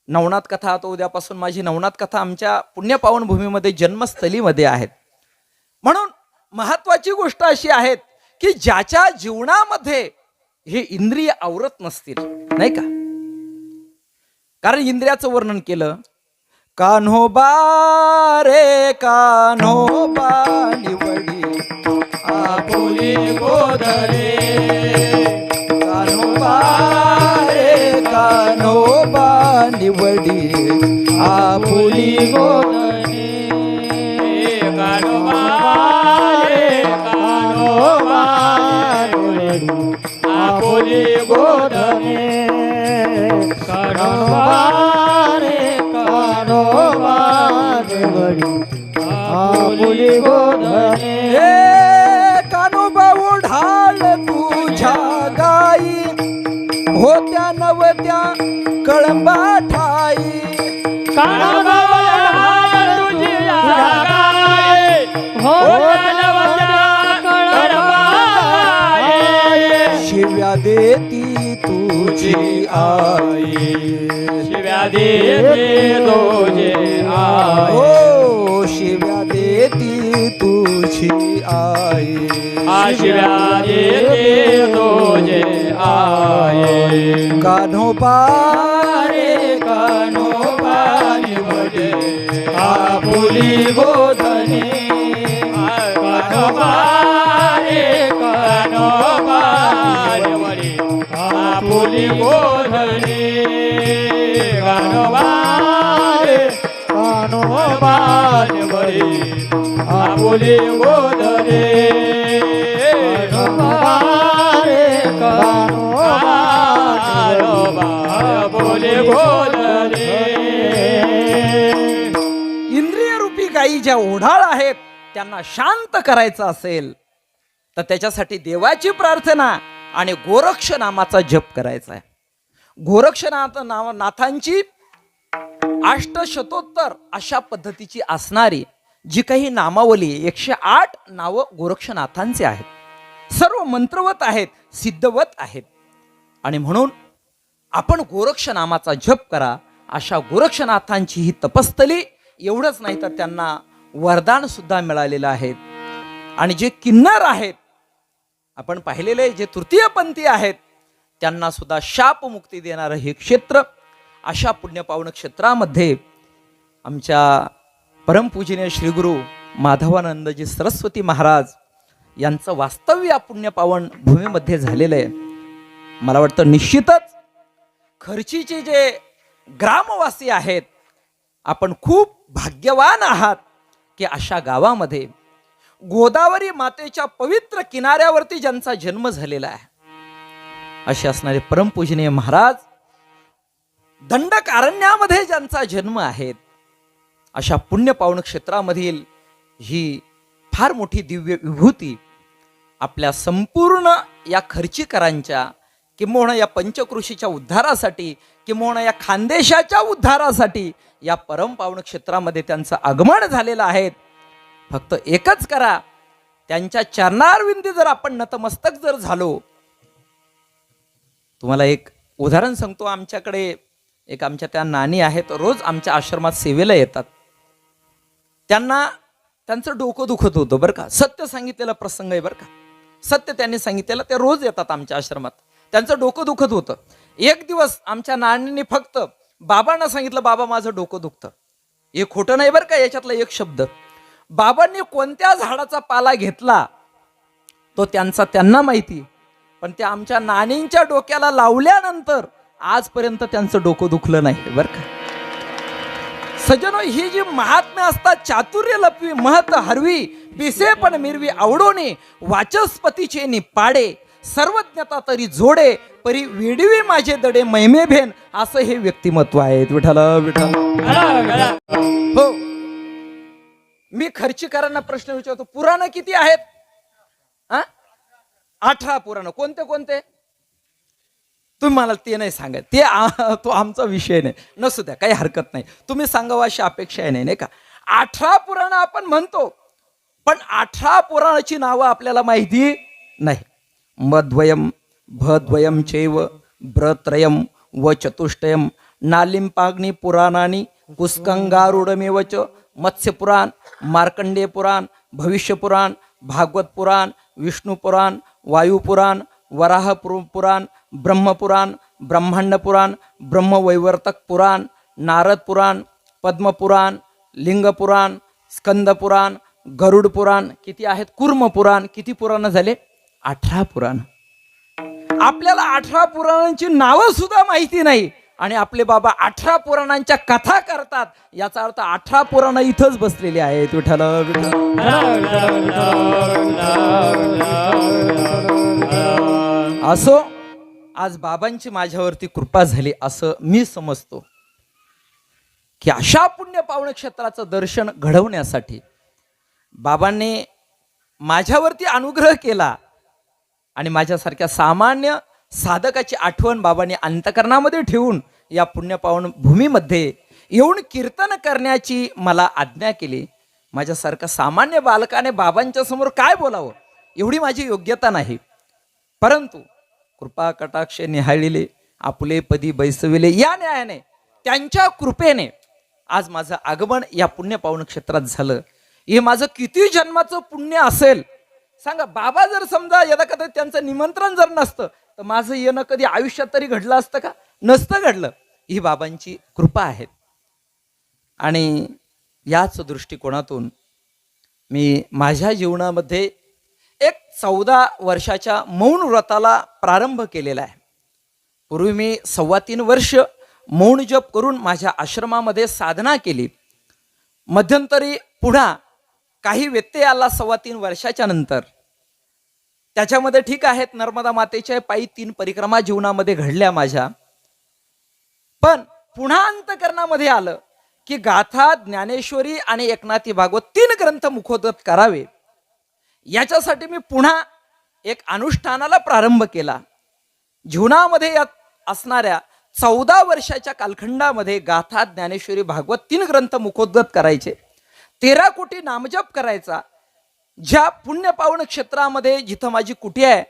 नवनाथ कथा, आता उद्यापासून माझी नवनाथ कथा आमच्या पुण्यपावन भूमीमध्ये जन्मस्थलीमध्ये आहेत. म्हणून महत्वाची गोष्ट अशी आहे की ज्याच्या जीवनामध्ये हे इंद्रिय आवरत नसतील, नाही का, कारण इंद्रियाचं वर्णन केलं, कान्होबा रे कान्होबा निवडी
आपुली गोधरे,
कान्होबा रे कान्होबा निवडी आपुली
गोधरे, कान्होबा रे कान्होबा निवडी आपुली गोधरे, कान्होबा रे कान्होबा निवडी आपुली गोधरे.
कान्होबा ओढाळ तुझ्या गाई, होत्या नवत्या कळंबा ठाई,
कान्होबा ओढाळ तुझ्या गाई, होत्या नवत्या कळंबा ठाई.
शिव्या देती तुझी आई,
शिव्या देते तुझे आई,
हो शिव्या देती तुझी आई,
शिव्या देते तुझे आई.
कान्होबा
रे कान्होबा निवडे आपुली गोधने, कान्होबा रे कान्होबा निवडे आपुली गोधने, कान्होबा रे कान्होबा निवडे आपुली गोधने, कान्होबा रे कान्होबा आपुली गोधने.
इंद्रिय रूपी गायी ज्या ओढाळ आहेत त्यांना शांत करायचं असेल तर त्याच्यासाठी देवाची प्रार्थना आणि गोरक्ष नामाचा जप करायचा आहे. नाथांची अष्टशतोत्तर अशा पद्धतीची असणारी जी काही नामावली 108 नावं गोरक्षनाथांचे आहेत, सर्व मंत्रवत आहेत, सिद्धवत आहेत. आणि म्हणून आपण गोरक्ष नामाचा जप करा. अशा गोरक्षनाथांची ही तपस्थली, एवढंच नाही तर त्यांना वरदान सुद्धा मिळालेलं आहे. आणि जे किन्नर आहेत, आपण पाहिलेले जे तृतीयपंथी आहेत, त्यांना सुद्धा शापमुक्ती देणारं हे क्षेत्र. अशा पुण्यपावन क्षेत्रामध्ये आमच्या परमपूजनीय श्रीगुरु माधवानंदजी सरस्वती महाराज यांचं वास्तव्य या पुण्यपावन भूमीमध्ये झालेलं आहे. मला वाटतं निश्चितच खर्चीचे जे ग्रामवासी आहेत, आपण खूप भाग्यवान आहात की अशा गावामध्ये गोदावरी मातेच्या पवित्र किनाऱ्यावरती ज्यांचा जन्म झालेला आहे, असे असणारे परमपूजनीय महाराज, दंडकारण्यामध्ये ज्यांचा जन्म आहे, अशा पुण्यपावन क्षेत्रामधील ही फार मोठी दिव्य विभूती आपल्या संपूर्ण या खर्चीकरांच्या, किंबहुना या पंचकृषीच्या उद्धारासाठी, किंबहुना या खानदेशाच्या उद्धारासाठी या परमपावन क्षेत्रामध्ये त्यांचं आगमन झालेलं आहे. फक्त एकच करा, त्यांच्या चरणारविंदी जर आपण नतमस्तक जर झालो. तुम्हाला एक उदाहरण सांगतो. आमच्याकडे एक आमच्या त्या नानी आहेत, रोज आमच्या आश्रमात सेवेला येतात. त्यांना त्यांचं डोकं दुखत होतं बरं का, सत्य सांगितलेला प्रसंग आहे बरं का, सत्य त्यांनी सांगितलेलं. ते रोज येतात आमच्या आश्रमात, त्यांचं डोकं दुखत होतं. एक दिवस आमच्या नानींनी फक्त बाबांना सांगितलं, बाबा माझं डोकं दुखतं. हे खोटं नाही बरं का, याच्यातला एक शब्द. बाबांनी कोणत्या झाडाचा पाला घेतला तो त्यांना माहिती, पण त्या आमच्या नानींच्या डोक्याला लावल्यानंतर आजपर्यंत त्यांचं डोकं दुखलं नाही बरं का. सजनो, ही जी महात्म्य असतात, चातुर्य लपवी महत हरवी, पिसे पण मिरवी आवडोने, वाचस्पतीचे निपाडे, सर्वज्ञता तरी जोडे, परी विडवी माझे दडे, महिमे भेन, असं हे व्यक्तिमत्व आहे. विठाला विठाला. हो, मी खर्चीकरांना प्रश्न विचारतो, पुराण किती आहेत? 18 पुराण. कोणते कोणते? तुम्ही मला ते नाही सांगा, तो आमचा विषय नाही. नसू द्या, काही हरकत नाही, तुम्ही सांगावं अशी अपेक्षा नाही, नाही का. 18 पुराण आपण म्हणतो, पण 18 पुराणाची नावं आपल्याला माहिती नाही. मद्वयम भद्वयम चैव ब्रत्रयम व चतुष्टयम नालिंपाग्नि पुराणानि कुस्कंगारूढमेवच मत्स्यपुराण, मार्कंडेय पुराण, भविष्यपुराण, भागवत पुराण, विष्णू पुराण, वायुपुराण, वराह पुराण, ब्रह्मपुराण, ब्रह्मांड पुराण, ब्रह्मवैवर्तक पुराण, नारद पुराण, पद्मपुराण, लिंगपुराण, स्कंदपुराण, गरुड पुराण. किती आहेत? कुर्म पुराण. किती पुराण झाले? 18 पुराण. आपल्याला 18 पुराणांची नावं सुद्धा माहिती नाही, आणि आपले बाबा 18 पुराणांच्या कथा करतात. याचा अर्थ 18 पुराण इथंच बसलेले आहेत. विठ्ठल असो, आज बाबांची माझ्यावरती कृपा झाली असं मी समजतो, की अशा पुण्य पावन क्षेत्राचं दर्शन घडवण्यासाठी बाबांनी माझ्यावरती अनुग्रह केला. आणि माझ्यासारख्या सामान्य साधकाची आठवण बाबांनी अंतकरणामध्ये ठेवून या पुण्यपावन भूमीमध्ये येऊन कीर्तन करण्याची मला आज्ञा केली. माझ्यासारख्या सामान्य बालकाने बाबांच्या समोर काय बोलावं एवढी माझी योग्यता नाही, परंतु कृपा कटाक्ष निहाळिले आपले पदी बैसविले या न्यायाने, त्यांच्या कृपेने आज माझं आगमन या पुण्यपावन क्षेत्रात झालं. हे माझं किती जन्माचं पुण्य असेल सांगा. बाबा जर समजा यदा कधी त्यांचं निमंत्रण जर नसतं तर माझं येणं कधी आयुष्यात तरी घडलं असतं का? नसतं घडलं. ही बाबांची कृपा आहे. आणि याच दृष्टिकोनातून मी माझ्या जीवनामध्ये एक 14 वर्षाच्या मौन व्रताला प्रारंभ केलेला आहे. पूर्वी मी 3.25 वर्ष मौन जप करून माझ्या आश्रमामध्ये साधना केली. मध्यंतरी पुन्हा काही व्यत्यय आला 3.25 वर्षाच्या नंतर. त्याच्यामध्ये ठीक आहेत, नर्मदा मातेच्या पायी 3 परिक्रमा जीवनामध्ये घडल्या माझ्या. पण पुन्हा अंतकरणामध्ये आलं की गाथा, ज्ञानेश्वरी आणि एकनाथी भागवत 3 ग्रंथ मुखोद्गत करावे. याच्यासाठी मी पुन्हा एक अनुष्ठानाला प्रारंभ केला. जीवनामध्ये यात असणाऱ्या 14 वर्षाच्या कालखंडामध्ये गाथा, ज्ञानेश्वरी, भागवत 3 ग्रंथ मुखोद्गत करायचे. 13 कोटी नामजप करायचा. ज्या पुण्यपावन क्षेत्रामध्ये जिथं माझी कुटी आहे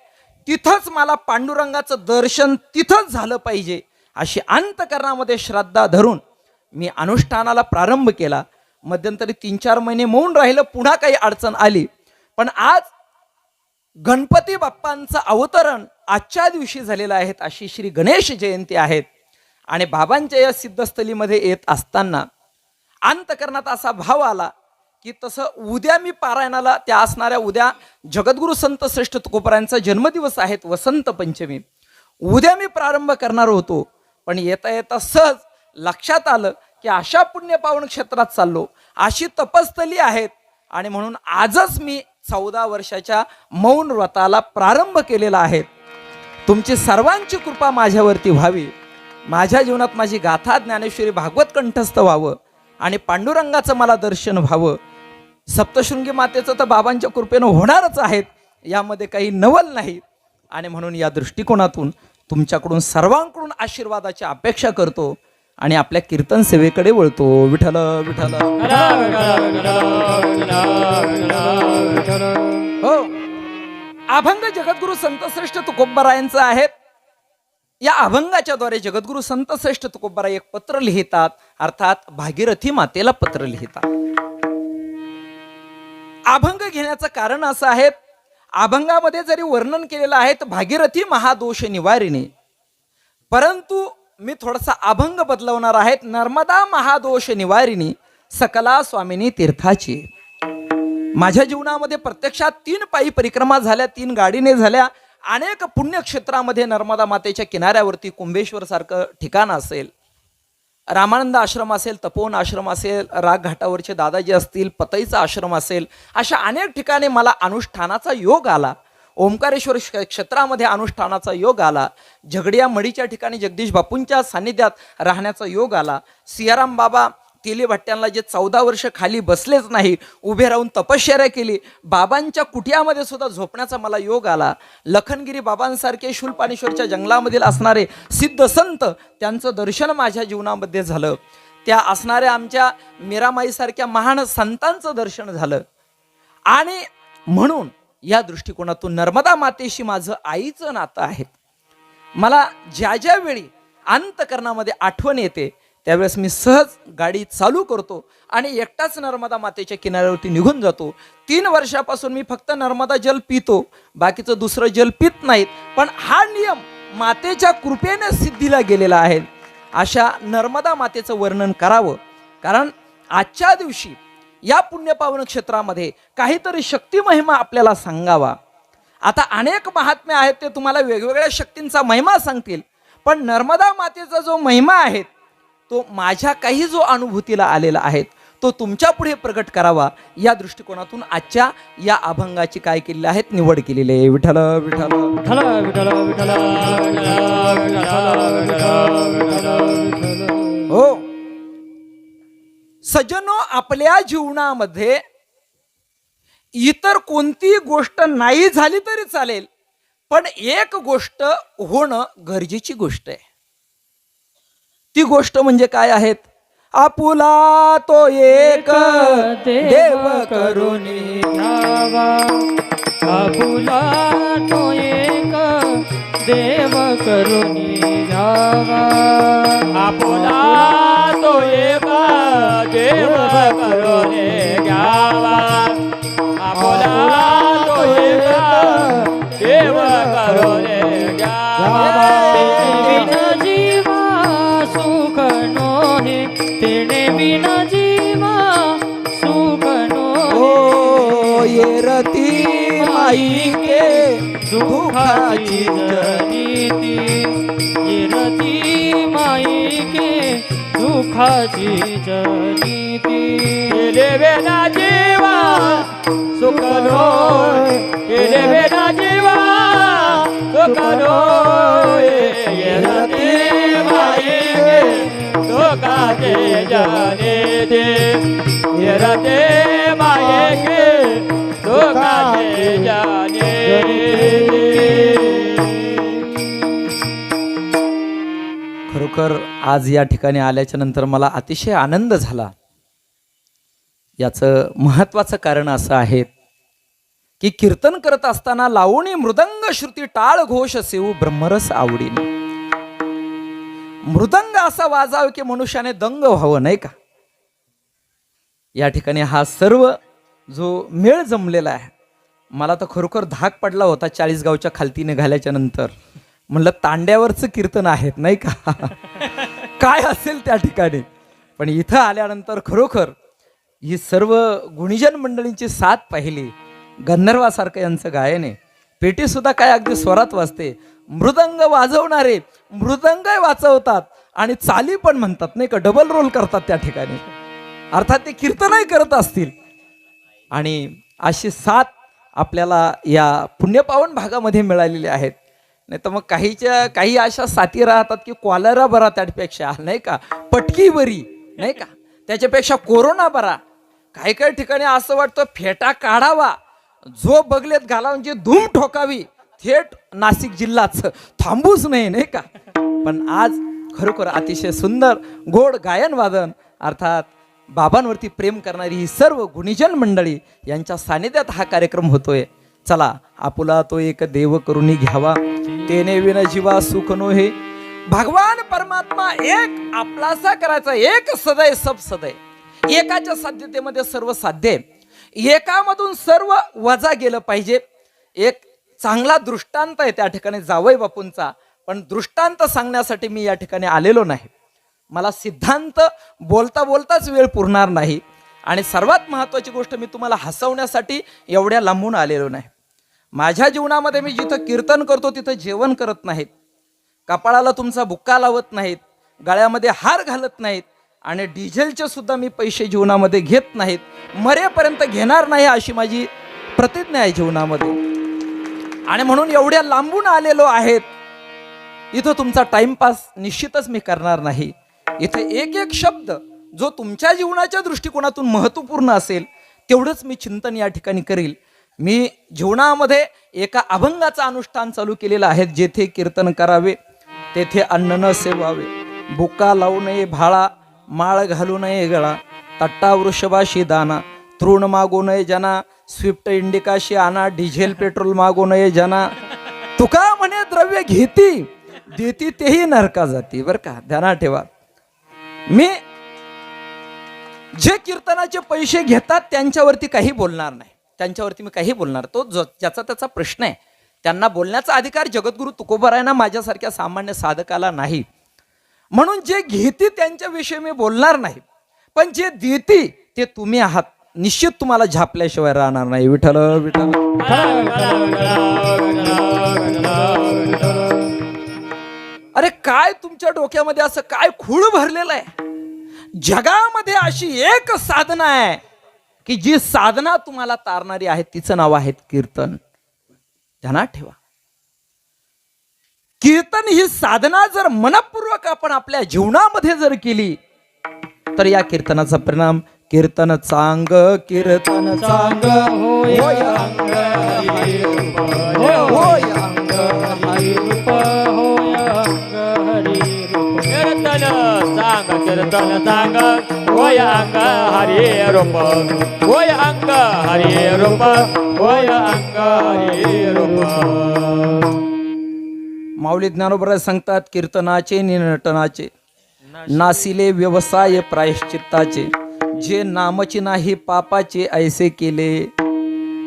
तिथंच मला पांडुरंगाचं दर्शन तिथंच झालं पाहिजे अशी अंतकरणामध्ये श्रद्धा धरून मी अनुष्ठानाला प्रारंभ केला. मध्यंतरी 3-4 महिने मौन राहिलं, पुन्हा काही अडचण आली. पण आज गणपती बाप्पांचं अवतरण आजच्या दिवशी झालेलं आहे. अशी श्री गणेश जयंती आहेत आणि बाबांच्या या सिद्धस्थलीमध्ये येत असताना अंतकरणात असा भाव आला की तसं उद्या मी पारायणाला त्या असणाऱ्या, उद्या जगद्गुरु संत श्रेष्ठ तुकोबारायांचा जन्मदिवस आहे, वसंत पंचमी. उद्या मी प्रारंभ करणार होतो, पण येता येता सहज लक्षात आलं की अशा पुण्यपावन क्षेत्रात चाललो, अशी तपस्थली आहेत आणि म्हणून आजच मी 14 वर्षाच्या मौन व्रताला प्रारंभ केलेला आहे. तुमची सर्वांची कृपा माझ्यावरती व्हावी, माझ्या जीवनात माझी गाथा ज्ञानेश्वरी भागवत कंठस्थ व्हावं आणि पांडुरंगाचं मला दर्शन व्हावं. सप्तशृंगी मातेचं तर बाबांच्या कृपेनं होणारच आहेत, यामध्ये काही नवल नाही. आणि म्हणून या दृष्टिकोनातून तुमच्याकडून सर्वांकडून आशीर्वादाची अपेक्षा करतो आणि आपल्या कीर्तन सेवेकडे वळतो. विठ्ठल विठ्ठल. हो, अभंग जगद्गुरु संतश्रेष्ठ तुकोबारायांचं आहेत. या अभंगाच्या द्वारे जगद्गुरु संतश्रेष्ठ तुकोबाराय एक पत्र लिहितात, अर्थात भागीरथी मातेला पत्र लिहितात. अभंग घेण्याचं कारण असं आहे, अभंगामध्ये जरी वर्णन केलेलं आहे तर भागीरथी महादोष निवारिणी, परंतु मी थोडासा अभंग बदलवणार आहे. नर्मदा महादोष निवारिणी सकला स्वामिनी तीर्थाची. माझ्या जीवनामध्ये प्रत्यक्षात 3 पायी परिक्रमा झाल्या, 3 गाडीने झाल्या. अनेक पुण्यक्षेत्रामध्ये नर्मदा मातेच्या किनाऱ्यावरती कुंभेश्वर सारखं ठिकाण असेल, रामानंद आश्रम असेल, तपोवन आश्रम असेल, राग घाटावरचे दादाजी असतील, पतईचा आश्रम असेल, अशा अनेक ठिकाणी मला अनुष्ठानाचा योग आला. ओंकारेश्वर क्षेत्रामध्ये अनुष्ठानाचा योग आला. झगडिया मडीच्या ठिकाणी जगदीश बापूंच्या सान्निध्यात राहण्याचा योग आला. सियाराम बाबा तेली भट्ट्यांना जे 14 वर्ष खाली बसलेच नाही, उभे राहून तपश्चर्या केली, बाबांच्या कुटियामध्ये सुद्धा झोपण्याचा मला योग आला. लखनगिरी बाबांसारखे शूलपाणेश्वरच्या जंगलामधील असणारे सिद्ध संत, त्यांचं दर्शन माझ्या जीवनामध्ये झालं. त्या असणाऱ्या आमच्या मीरामाईसारख्या महान संतांचं दर्शन झालं. आणि म्हणून या दृष्टिकोनातून नर्मदा मातेशी माझं आईचं नातं आहे. मला ज्या ज्या वेळी अंतकरणामध्ये आठवण येते त्यावेळेस मी सहज गाडी चालू करतो आणि एकटाच नर्मदा मातेच्या किनाऱ्यावरती निघून जातो. 3 वर्षापासून मी फक्त नर्मदा जल पितो, बाकीचं दुसरं जल पित नाहीत. पण हा नियम मातेच्या कृपेने सिद्धीला गेलेला आहे. अशा नर्मदा मातेचं वर्णन करावं, कारण आजच्या दिवशी या पुण्यपावन क्षेत्रामध्ये काहीतरी शक्ती महिमा आपल्याला सांगावा. आता अनेक महात्म्य आहेत, ते तुम्हाला वेगवेगळ्या शक्तींचा महिमा सांगतील, पण नर्मदा मातेचा जो महिमा आहे तो माझ्या काही जो अनुभूतीला आलेला आहे तो तुमच्या पुढे प्रकट करावा. या दृष्टिकोनातून आजच्या या अभंगाची काय केलेली आहेत, निवड केलेली आहे. विठ्ठल विठ्ठल
विठ्ठल विठ्ठल विठ्ठल.
हो सज्जनो, आपल्या जीवनामध्ये इतर कोणती गोष्ट नाही झाली तरी चालेल, पण एक गोष्ट होणं गरजेची गोष्ट आहे. ती गोष्ट म्हणजे काय आहेत? आपुला तो एक देव करुणी
घ्यावा, आपुला तो एक देव करुणी घ्यावा, आपुला तो एक देव करुणी घ्यावा, आपुला तो एक देव करुणी घ्यावा. बिन जीवा सुख नोहे, तेने बिन जीवा सुख नोहे.
ये रती माई के दुखाची
जनिती, ये रती माई के दुखाची जनिती. केले ना जीवा सुख नोहे, केले ना जीवा सुख नोहे. ये रती माई के दुखाची जनिती, ये रती माई के दुखाची जनिती.
खरोखर आज या ठिकाणी आल्याच्या नंतर मला अतिशय आनंद झाला. याचं महत्त्वाचं कारण असं आहे की कीर्तन करत असताना लावणी मृदंग श्रुती टाळ घोष सेवू ब्रह्मरस आवडीने. मृदंग असा वाजाव की मनुष्याने दंग व्हावं, नाही का. या ठिकाणी हा सर्व जो मेळ जमलेला आहे, मला तर खरोखर धाक पडला होता 40 गावच्या खालती निघाल्याच्या नंतर. म्हणलं तांड्यावरचं कीर्तन आहेत, नाही का. काय असेल त्या ठिकाणी. पण इथं आल्यानंतर खरोखर ही सर्व गुणीजन मंडळींची साथ पाहिली. गंधर्वासारखं यांचं गायन आहे. पेटी सुद्धा काय अगदी स्वरात वाजते. मृदंग वाजवणारे मृदंग वाजवतात आणि चाली पण म्हणतात, नाही का, डबल रोल करतात त्या ठिकाणी. अर्थात ते कीर्तनही करत असतील. आणि अशी साथ आपल्याला या पुण्यपावन भागामध्ये मिळालेली आहेत. नाही तर मग काही अशा साथी राहतात की कॉलरा बरा त्यापेक्षा, नाही का, पटकी बरी, नाही का, त्याच्यापेक्षा कोरोना बरा. काही काही ठिकाणी असं वाटतं फेटा काढावा, जो बगलेत घालावून जी धूम ठोकावी, थेट नाशिक जिल्हाच थांबूच नाही, नाही का. पण आज खरोखर अतिशय सुंदर गोड गायन वादन, अर्थात बाबांवरती प्रेम करणारी ही सर्व गुणीजन मंडळी यांच्या सानिध्यात हा कार्यक्रम होतोय. चला, आपुला तो एक देव करुणी घ्यावा, तेने विन जीवा सुख नो हे. भगवान परमात्मा एक आपलासा करायचा, एक सदै सब सदै. एकाच्या साध्यतेमध्ये सर्व साध्य आहे. एकामधून सर्व वजा गेलं पाहिजे. एक चांगला दृष्टांत आहे त्या ठिकाणी जावई बापूंचा. पण दृष्टांत सांगण्यासाठी मी या ठिकाणी आलेलो नाही. मला सिद्धांत बोलता बोलताच वेळ पुरणार नाही. आणि सर्वात महत्त्वाची गोष्ट, मी तुम्हाला हसवण्यासाठी एवढ्या लांबून आलेलो नाही. माझ्या जीवनामध्ये मी जिथं कीर्तन करतो तिथं जेवण करत नाहीत, कपाळाला तुमचा बुक्का लावत नाहीत, गळ्यामध्ये हार घालत नाहीत, आणि डिझेलचे सुद्धा मी पैसे जीवनामध्ये घेत नाहीत. मरेपर्यंत घेणार नाही अशी माझी प्रतिज्ञा आहे जीवनामध्ये. आणि म्हणून एवढ्या लांबून आलेलो आहेत. इथं तुमचा टाइमपास निश्चितच मी करणार नाही. इथे एक एक शब्द जो तुमच्या जीवनाच्या दृष्टिकोनातून महत्त्वपूर्ण असेल तेवढंच मी चिंतन या ठिकाणी करील. मी जीवनामध्ये एका अभंगाचं अनुष्ठान चालू केलेलं आहे. जेथे कीर्तन करावे तेथे अन्न न सेवावे, बुका लावू नये भाळा, माळ घालू नये गळा, तट्टा वृषभाशी दाना, तृण मागू नये जना, स्विफ्ट इंडिकाशी आणा, डिझेल पेट्रोल मागू नये जना. तुका म्हणे द्रव्य घेती देती तेही नरका जाती. बरं का, ध्यानात ठेवा. मी जे कीर्तनाचे पैसे घेतात त्यांच्यावरती काही बोलणार नाही. त्यांच्यावरती मी काही बोलणार, तो ज्याचा त्याचा प्रश्न आहे. त्यांना बोलण्याचा अधिकार जगद्गुरु तुकोबारायांना माझ्यासारख्या सामान्य साधकाला नाही. म्हणून जे घेते त्यांच्याविषयी मी बोलणार नाही. पण जे देते ते तुम्ही आहात. निश्चित तुम्हाला झापल्याशिवाय राहणार नाही. विठ्ठल विठ्ठल. अरे काय तुमच्या डोक्यामध्ये असं काय खूळ भरलेलं आहे. जगामध्ये अशी एक साधना आहे की जी साधना तुम्हाला तारणारी आहे, तिचं नाव आहे कीर्तन. ध्यानात ठेवा. कीर्तन ही साधना जर मनपूर्वक आपण आपल्या जीवनामध्ये जर केली तर या कीर्तनाचा परिणाम, कीर्तन चांग कीर्तन चांग होय अंग हरी रूप, होय अंग हरी रूप, होय अंग हरी रूप.
कीर्तन सांग, कीर्तन सांग, होय अंग हरी रूप, होय अंग हरी रूप, होय अंग हरी रूप.
माऊली ज्ञानोबराय सांगतात, कीर्तनाचे निनटनाचे नासिले व्यवसाय प्रायश्चित्ताचे, जे नामची नाही पापाचे ऐसे केले.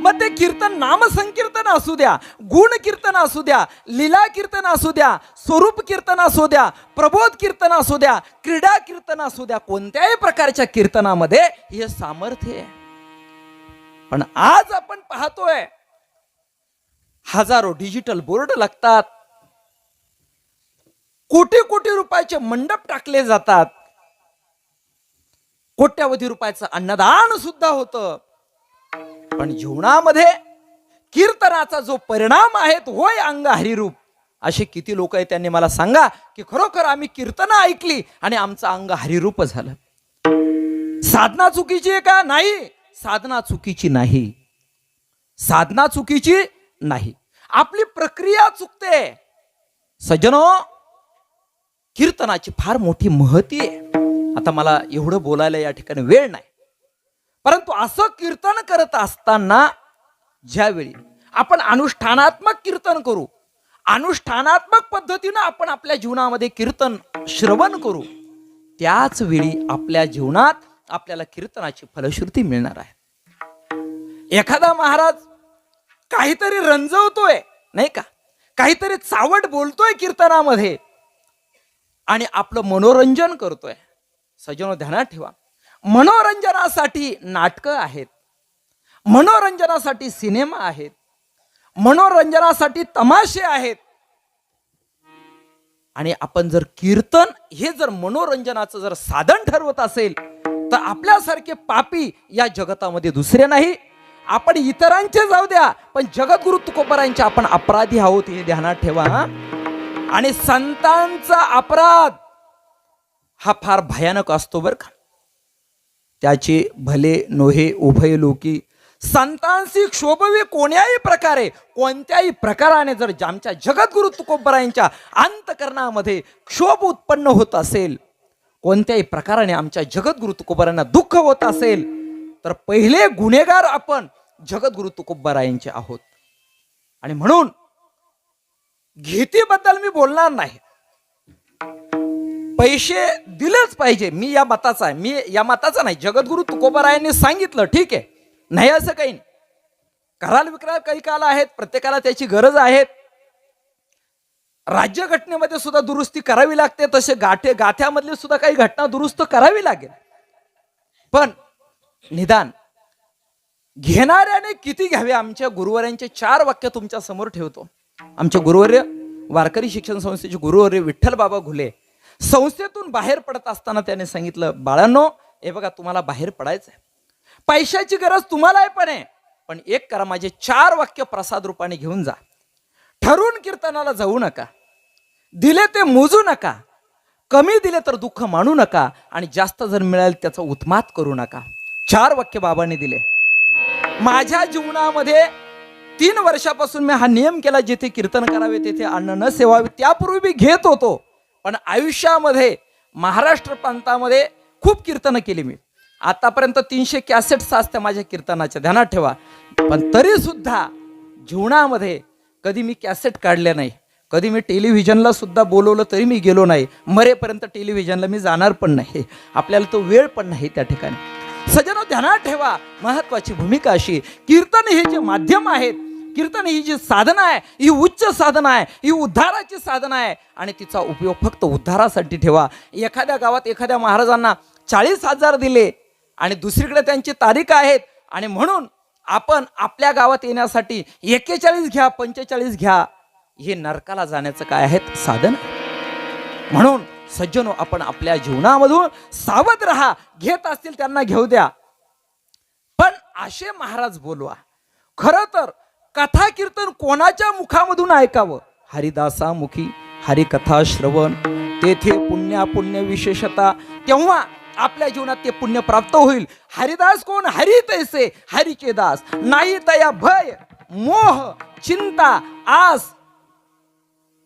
मग ते कीर्तन नामसंकीर्तन असू द्या, गुण कीर्तन असू द्या, लीला कीर्तन असू द्या, स्वरूप कीर्तन असू द्या, प्रबोध कीर्तन असू द्या, क्रीडा कीर्तन असू द्या, कोणत्याही प्रकारच्या कीर्तनामध्ये हे सामर्थ्य आहे. पण आज आपण पाहतोय हजारो डिजिटल बोर्ड लागतात, कोटी कोटी रुपयाचे मंडप टाकले जातात, कोट्यावधी रुपयाचं अन्नदान सुद्धा होतं. पण जीवनामध्ये कीर्तनाचा जो परिणाम आहे तो होय अंग हरिरूप. असे किती लोक आहेत त्यांनी मला सांगा की खरोखर आम्ही कीर्तन ऐकली आणि आमचं अंग हरिरूप झालं. साधना चुकीची आहे का? नाही, साधना चुकीची नाही. साधना चुकीची नाही, आपली प्रक्रिया चुकते. सज्जनो, कीर्तनाची फार मोठी महती आहे. आता मला एवढं बोलायला या ठिकाणी वेळ नाही, परंतु असं कीर्तन करत असताना ज्यावेळी आपण अनुष्ठानात्मक कीर्तन करू, अनुष्ठानात्मक पद्धतीनं आपण आपल्या जीवनामध्ये कीर्तन श्रवण करू, त्याच वेळी आपल्या जीवनात आपल्याला कीर्तनाची फलश्रुती मिळणार आहे. एखादा महाराज काहीतरी रंजवतोय नाही का, काहीतरी चावट बोलतोय कीर्तनामध्ये आणि आपलं मनोरंजन करतोय. सज्जनो ध्यानात ठेवा, मनोरंजनासाठी नाटकं आहेत, मनोरंजनासाठी सिनेमा आहेत, मनोरंजनासाठी तमाशे आहेत. आणि आपण जर कीर्तन हे जर मनोरंजनाचं जर साधन ठरवत असेल तर आपल्यासारखे पापी या जगतामध्ये दुसरे नाही. आपण इतरांचे जाऊ द्या, पण जगद्गुरु तुकोबारायांचे आपण अपराधी आहोत हे ध्यानात ठेवा. आणि संतांचा अपराध हा फार भयानक असतो बरं का. त्याचे भले नोहे उभय लोकी, संतांशी क्षोभवी कोण्याही प्रकारे कोणत्याही प्रकाराने जर आमच्या जगद्गुरु तुकोबारायांच्या अंतकरणामध्ये क्षोभ उत्पन्न होत असेल, कोणत्याही प्रकाराने आमच्या जगद्गुरु तुकोबारायांना दुःख होत असेल, तर पहिले गुन्हेगार आपण जगद्गुरु तुकोबारायांचे आहोत. आणि म्हणून घेतीबद्दल मी बोलणार नाही. पैसे दिलेच पाहिजे, मी या मताचा आहे, मी या मताचा नाही. जगद्गुरु तुकोबारायांनी सांगितलं, ठीक आहे, नाही असं काही नाही. कराल विक्राल काही काल आहेत, प्रत्येकाला त्याची गरज आहे. राज्यघटनेमध्ये सुद्धा दुरुस्ती करावी लागते, तसे गाथ्यामधले सुद्धा काही घटना दुरुस्त करावी लागेल. पण निदान घेणाऱ्याने किती घ्यावे. आमच्या गुरुवर्यांचे 4 वाक्य तुमच्या समोर ठेवतो. आमचे गुरुवर्य वारकरी शिक्षण संस्थेचे गुरुवर्य विठ्ठल बाबा घुले संस्थेतून बाहेर पडत असताना त्याने सांगितलं, बाळांनो हे बघा, तुम्हाला बाहेर पडायचं आहे, पैशाची गरज तुम्हाला आहे, पण एक करा, माझे 4 वाक्य प्रसाद रूपाने घेऊन जा. ठरून कीर्तनाला जाऊ नका, दिले ते मोजू नका, कमी दिले तर दुःख मानू नका, आणि जास्त जर मिळाल त्याचा उत्मात करू नका. 4 वाक्य बाबांनी दिले. माझ्या जीवनामध्ये 3 वर्षापासून मी हा नियम केला, जिथे कीर्तन करावे तेथे अन्न न सेवावे. त्यापूर्वी मी घेत होतो, पण आयुष्यामध्ये महाराष्ट्र प्रांतामध्ये खूप कीर्तनं केली मी. आतापर्यंत 300 कॅसेट्स असत्या माझ्या कीर्तनाच्या, ध्यानात ठेवा. पण तरी सुद्धा जीवनामध्ये कधी मी कॅसेट काढले नाही, कधी मी टेलिव्हिजनला सुद्धा बोलवलं तरी मी गेलो नाही. मरेपर्यंत टेलिव्हिजनला मी जाणार पण नाही, आपल्याला तो वेळ पण नाही त्या ठिकाणी. सज्जनो ध्यानात ठेवा, महत्वाची भूमिका अशी, कीर्तन हे जे माध्यम आहेत, कीर्तन ही जी साधना आहे, ही उच्च साधना आहे, ही उद्धाराची साधना आहे, आणि तिचा उपयोग फक्त उद्धारासाठी ठेवा. एखाद्या गावात एखाद्या महाराजांना 40,000 दिले आणि दुसरीकडे त्यांची तारीख आहेत, आणि म्हणून आपण आपल्या गावात येण्यासाठी 41 घ्या, 45 घ्या, हे नरकाला जाण्याचं काय आहेत साधन. म्हणून सज्जनो, आपण आपल्या जीवनामधून सावध राहा. घेत असतील त्यांना घेऊ द्या, पण असे महाराज बोलवा. खरं तर कथा कीर्तन कोणाच्या मुखामधून ऐकावं? हरिदासामुखी हरिकथा श्रवण, तेथे पुण्य विशेषता, तेव्हा आपल्या जीवनात ते पुण्य प्राप्त होईल. हरिदास कोण? हरी तैसे हरीचे दास, नाही तया भय मोह चिंता आस,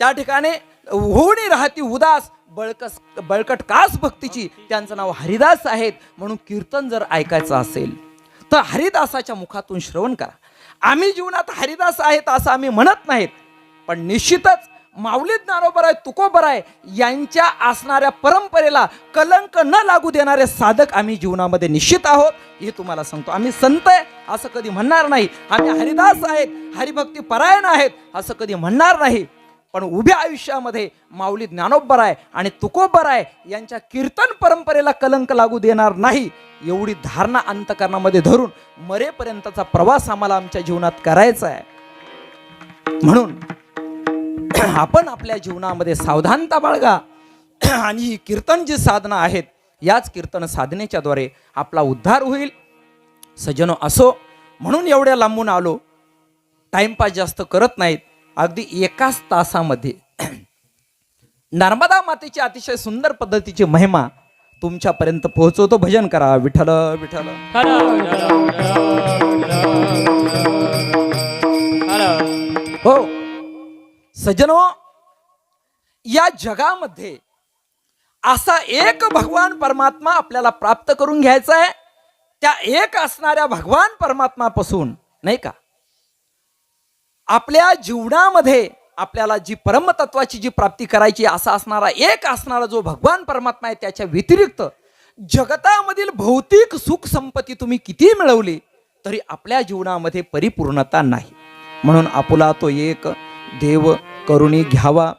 त्या ठिकाणी होणी राहती उदास, बळकट कास भक्तीची. त्यांचं नाव हरिदास आहेत. म्हणून कीर्तन जर ऐकायचं असेल तर हरिदासाच्या मुखातून श्रवण करा. आम्ही जीवनात हरिदास आहेत असं आम्ही म्हणत नाहीत, पण निश्चितच माऊली ज्ञानोबराय तुकोबराय यांच्या असणाऱ्या परंपरेला कलंक न लागू देणारे साधक आम्ही जीवनामध्ये निश्चित आहोत, हे तुम्हाला सांगतो. आम्ही संत आहे असं कधी म्हणणार नाही, आम्ही हरिदास आहेत, हरिभक्ती परायण आहेत असं कधी म्हणणार नाही. पण उभ्या आयुष्यामध्ये माऊली ज्ञानोबराय आणि तुकोबराय यांच्या कीर्तन परंपरेला कलंक लागू देणार नाही, एवढी धारणा अंतकरणामध्ये धरून मरेपर्यंतचा प्रवास आम्हाला आमच्या जीवनात करायचा आहे. म्हणून आपण आपल्या जीवनामध्ये सावधानता बाळगा, आणि ही कीर्तन जी साधना आहेत, याच कीर्तन साधनेच्या द्वारे आपला उद्धार होईल. सज्जनो असो, म्हणून एवढ्या लांबून आलो, टाइमपास जास्त करत नाहीत. अगदी 1 तासामध्ये नर्मदा मातेची अतिशय सुंदर पद्धतीची महिमा तुमच्यापर्यंत पोहोचवतो. भजन करा. विठ्ठल विठ्ठल. हो सज्जनो, या जगामध्ये असा एक भगवान परमात्मा आपल्याला प्राप्त करून घ्यायचा आहे, त्या एक असणाऱ्या भगवान परमात्मापासून, नाही का, आपल्या जीवनामध्ये आपल्याला जी परमतत्वाची जी प्राप्ती करायची असा असणारा एक असणारा जो भगवान परमात्मा आहे, त्याच्या व्यतिरिक्त जगतामधील भौतिक सुख संपत्ती तुम्ही किती मिळवली तरी आपल्या जीवनामध्ये परिपूर्णता नाही. म्हणून आपुला तो एक देव करुणी घ्यावा.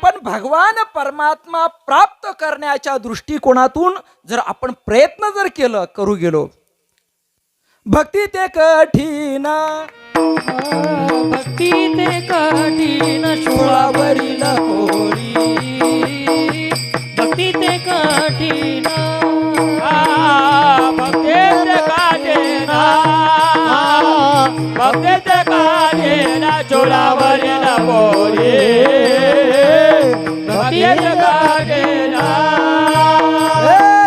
पण भगवान परमात्मा प्राप्त करण्याच्या दृष्टिकोनातून जर आपण प्रयत्न जर करू गेलो, भक्ती ते कठीण,
भक्ती ते कठीण शोळावरील कोरी, भक्ती ते कठीण,
भक्तेचे काढेना, भक्तेचे काढेना चोळावरील पोरी, भक्तेचे काढेना.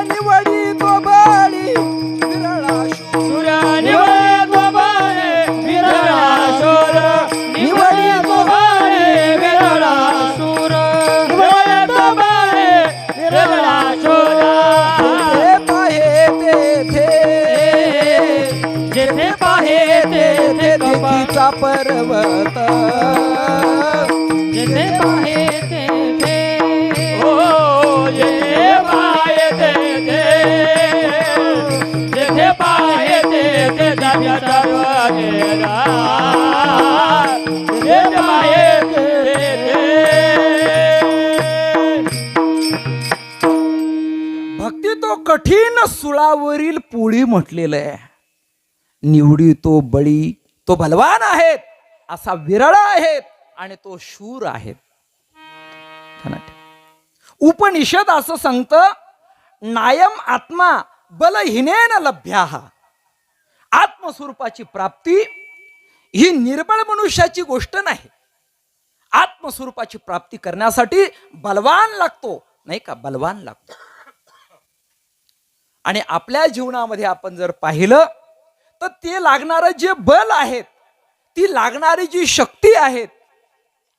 निवडी तो बळी विरळा शूर,
निवडी तो बळी विरळा शूर, निवडी तो बळी विरळा शूर, निवडी तो बळी विरळा शूर.
जेथे पाहे तेथे तिथीचा पर्वत,
जेथे पाहे तेथे,
हो जेथे पाहे तेथे, जेथे पाहे तेथे जाग्याचा वाजेला, जेथे पाहे तेथे.
भक्ती तो कठीण सुळावरील पोळी म्हटलेलं आहे. निवडी तो बळी, तो बलवान आहेत, असा विरळा आहेत आणि तो शूर आहेत. उपनिषद असं सांगतं, नायम आत्मा बलहीनेन लभ्याः. आत्मस्वरूपाची प्राप्ती ही निर्बळ मनुष्याची गोष्ट नाही. आत्मस्वरूपाची प्राप्ती करण्यासाठी बलवान लागतो, नाही का, बलवान लागतो. आणि आपल्या जीवनामध्ये आपण जर पाहिलं तर ते लागणारं जे बल आहेत, ती लागणारी जी शक्ती आहेत,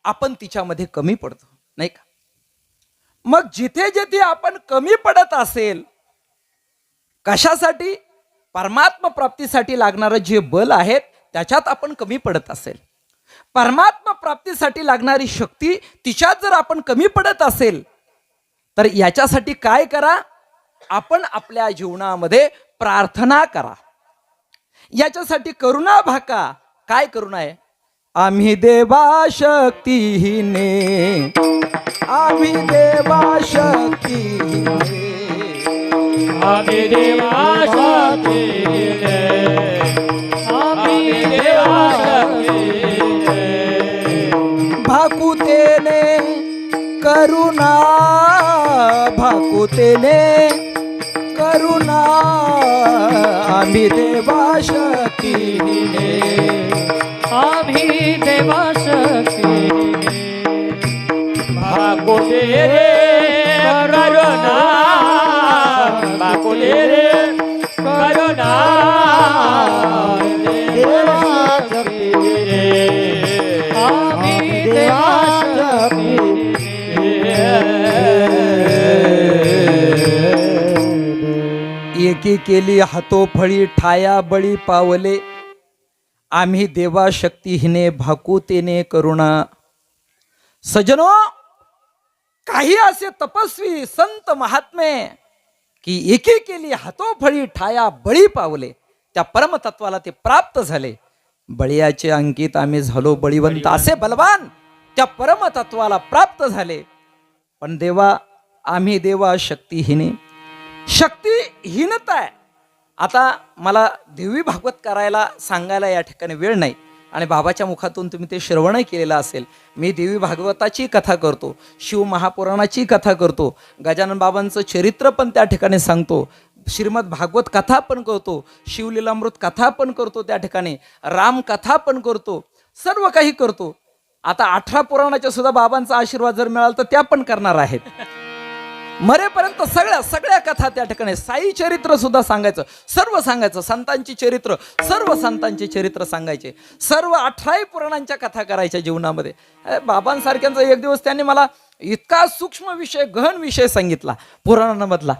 आपण तिच्यामध्ये कमी पडतो, नाही का. मग जिथे जिथे आपण कमी पडत असेल, कशासाठी, परमात्मा प्राप्तीसाठी लागणारं जे बल आहेत त्याच्यात आपण कमी पडत असेल, परमात्मा प्राप्तीसाठी लागणारी शक्ती तिच्यात जर आपण कमी पडत असेल, तर याच्यासाठी काय करा, आपण आपल्या जीवनामध्ये प्रार्थना करा. याच्यासाठी करुणा भाका. काय करुणा आहे, आम्ही देवा शक्तीहीने, आम्ही देवा शक्तीहीने,
आम्ही देवा शक्तीने, आम्ही देवा शक्तीने,
भाकुतेने करुणा, भाकुतेने करुणा, आम्ही देवा शक्तीने,
आम्ही देवा शक्तीने,
भाकुले रे करुणा, भाकुले रे करुणा, देवा शक्तीने,
आम्ही देवा
एकी केली हातोफळी ठाया बळी पावले, आम्ही देवा शक्तीहीने भाकुतेने करुणा. सजनो, काही असे तपस्वी संत महात्मे की एकी केली हातोफळी ठाया बळी पावले, त्या परमतत्वाला ते प्राप्त झाले. बळीयाचे अंकित आम्ही झालो बळीवंत, असे बलवान त्या परमतत्वाला प्राप्त झाले. पण देवा, आम्ही देवा शक्तीहीने, शक्तीहीनता आहे. आता मला देवी भागवत करायला सांगायला या ठिकाणी वेळ नाही आणि बाबाच्या मुखातून तुम्ही ते श्रवणही केलेलं असेल. मी देवी भागवताची कथा करतो, शिव महापुराणाची कथा करतो, गजानन बाबांचं चरित्र पण त्या ठिकाणी सांगतो, श्रीमद भागवत कथा पण करतो, शिवलीलामृत कथा पण करतो, त्या ठिकाणी राम कथा पण करतो, सर्व काही करतो. आता 18 पुराणाच्या सुद्धा बाबांचा आशीर्वाद जर मिळाला तर त्या पण करणार आहेत. मरेपर्यंत सगळ्या कथा त्या ठिकाणी, साई चरित्र सुद्धा सांगायचं, सर्व सांगायचं, संतांची चरित्र, सर्व संतांचे चरित्र सांगायचे, सर्व 18 पुराणांच्या कथा करायच्या जीवनामध्ये. बाबांसारख्यांचा एक दिवस त्यांनी मला इतका सूक्ष्म विषय, गहन विषय सांगितला पुराणांमधला.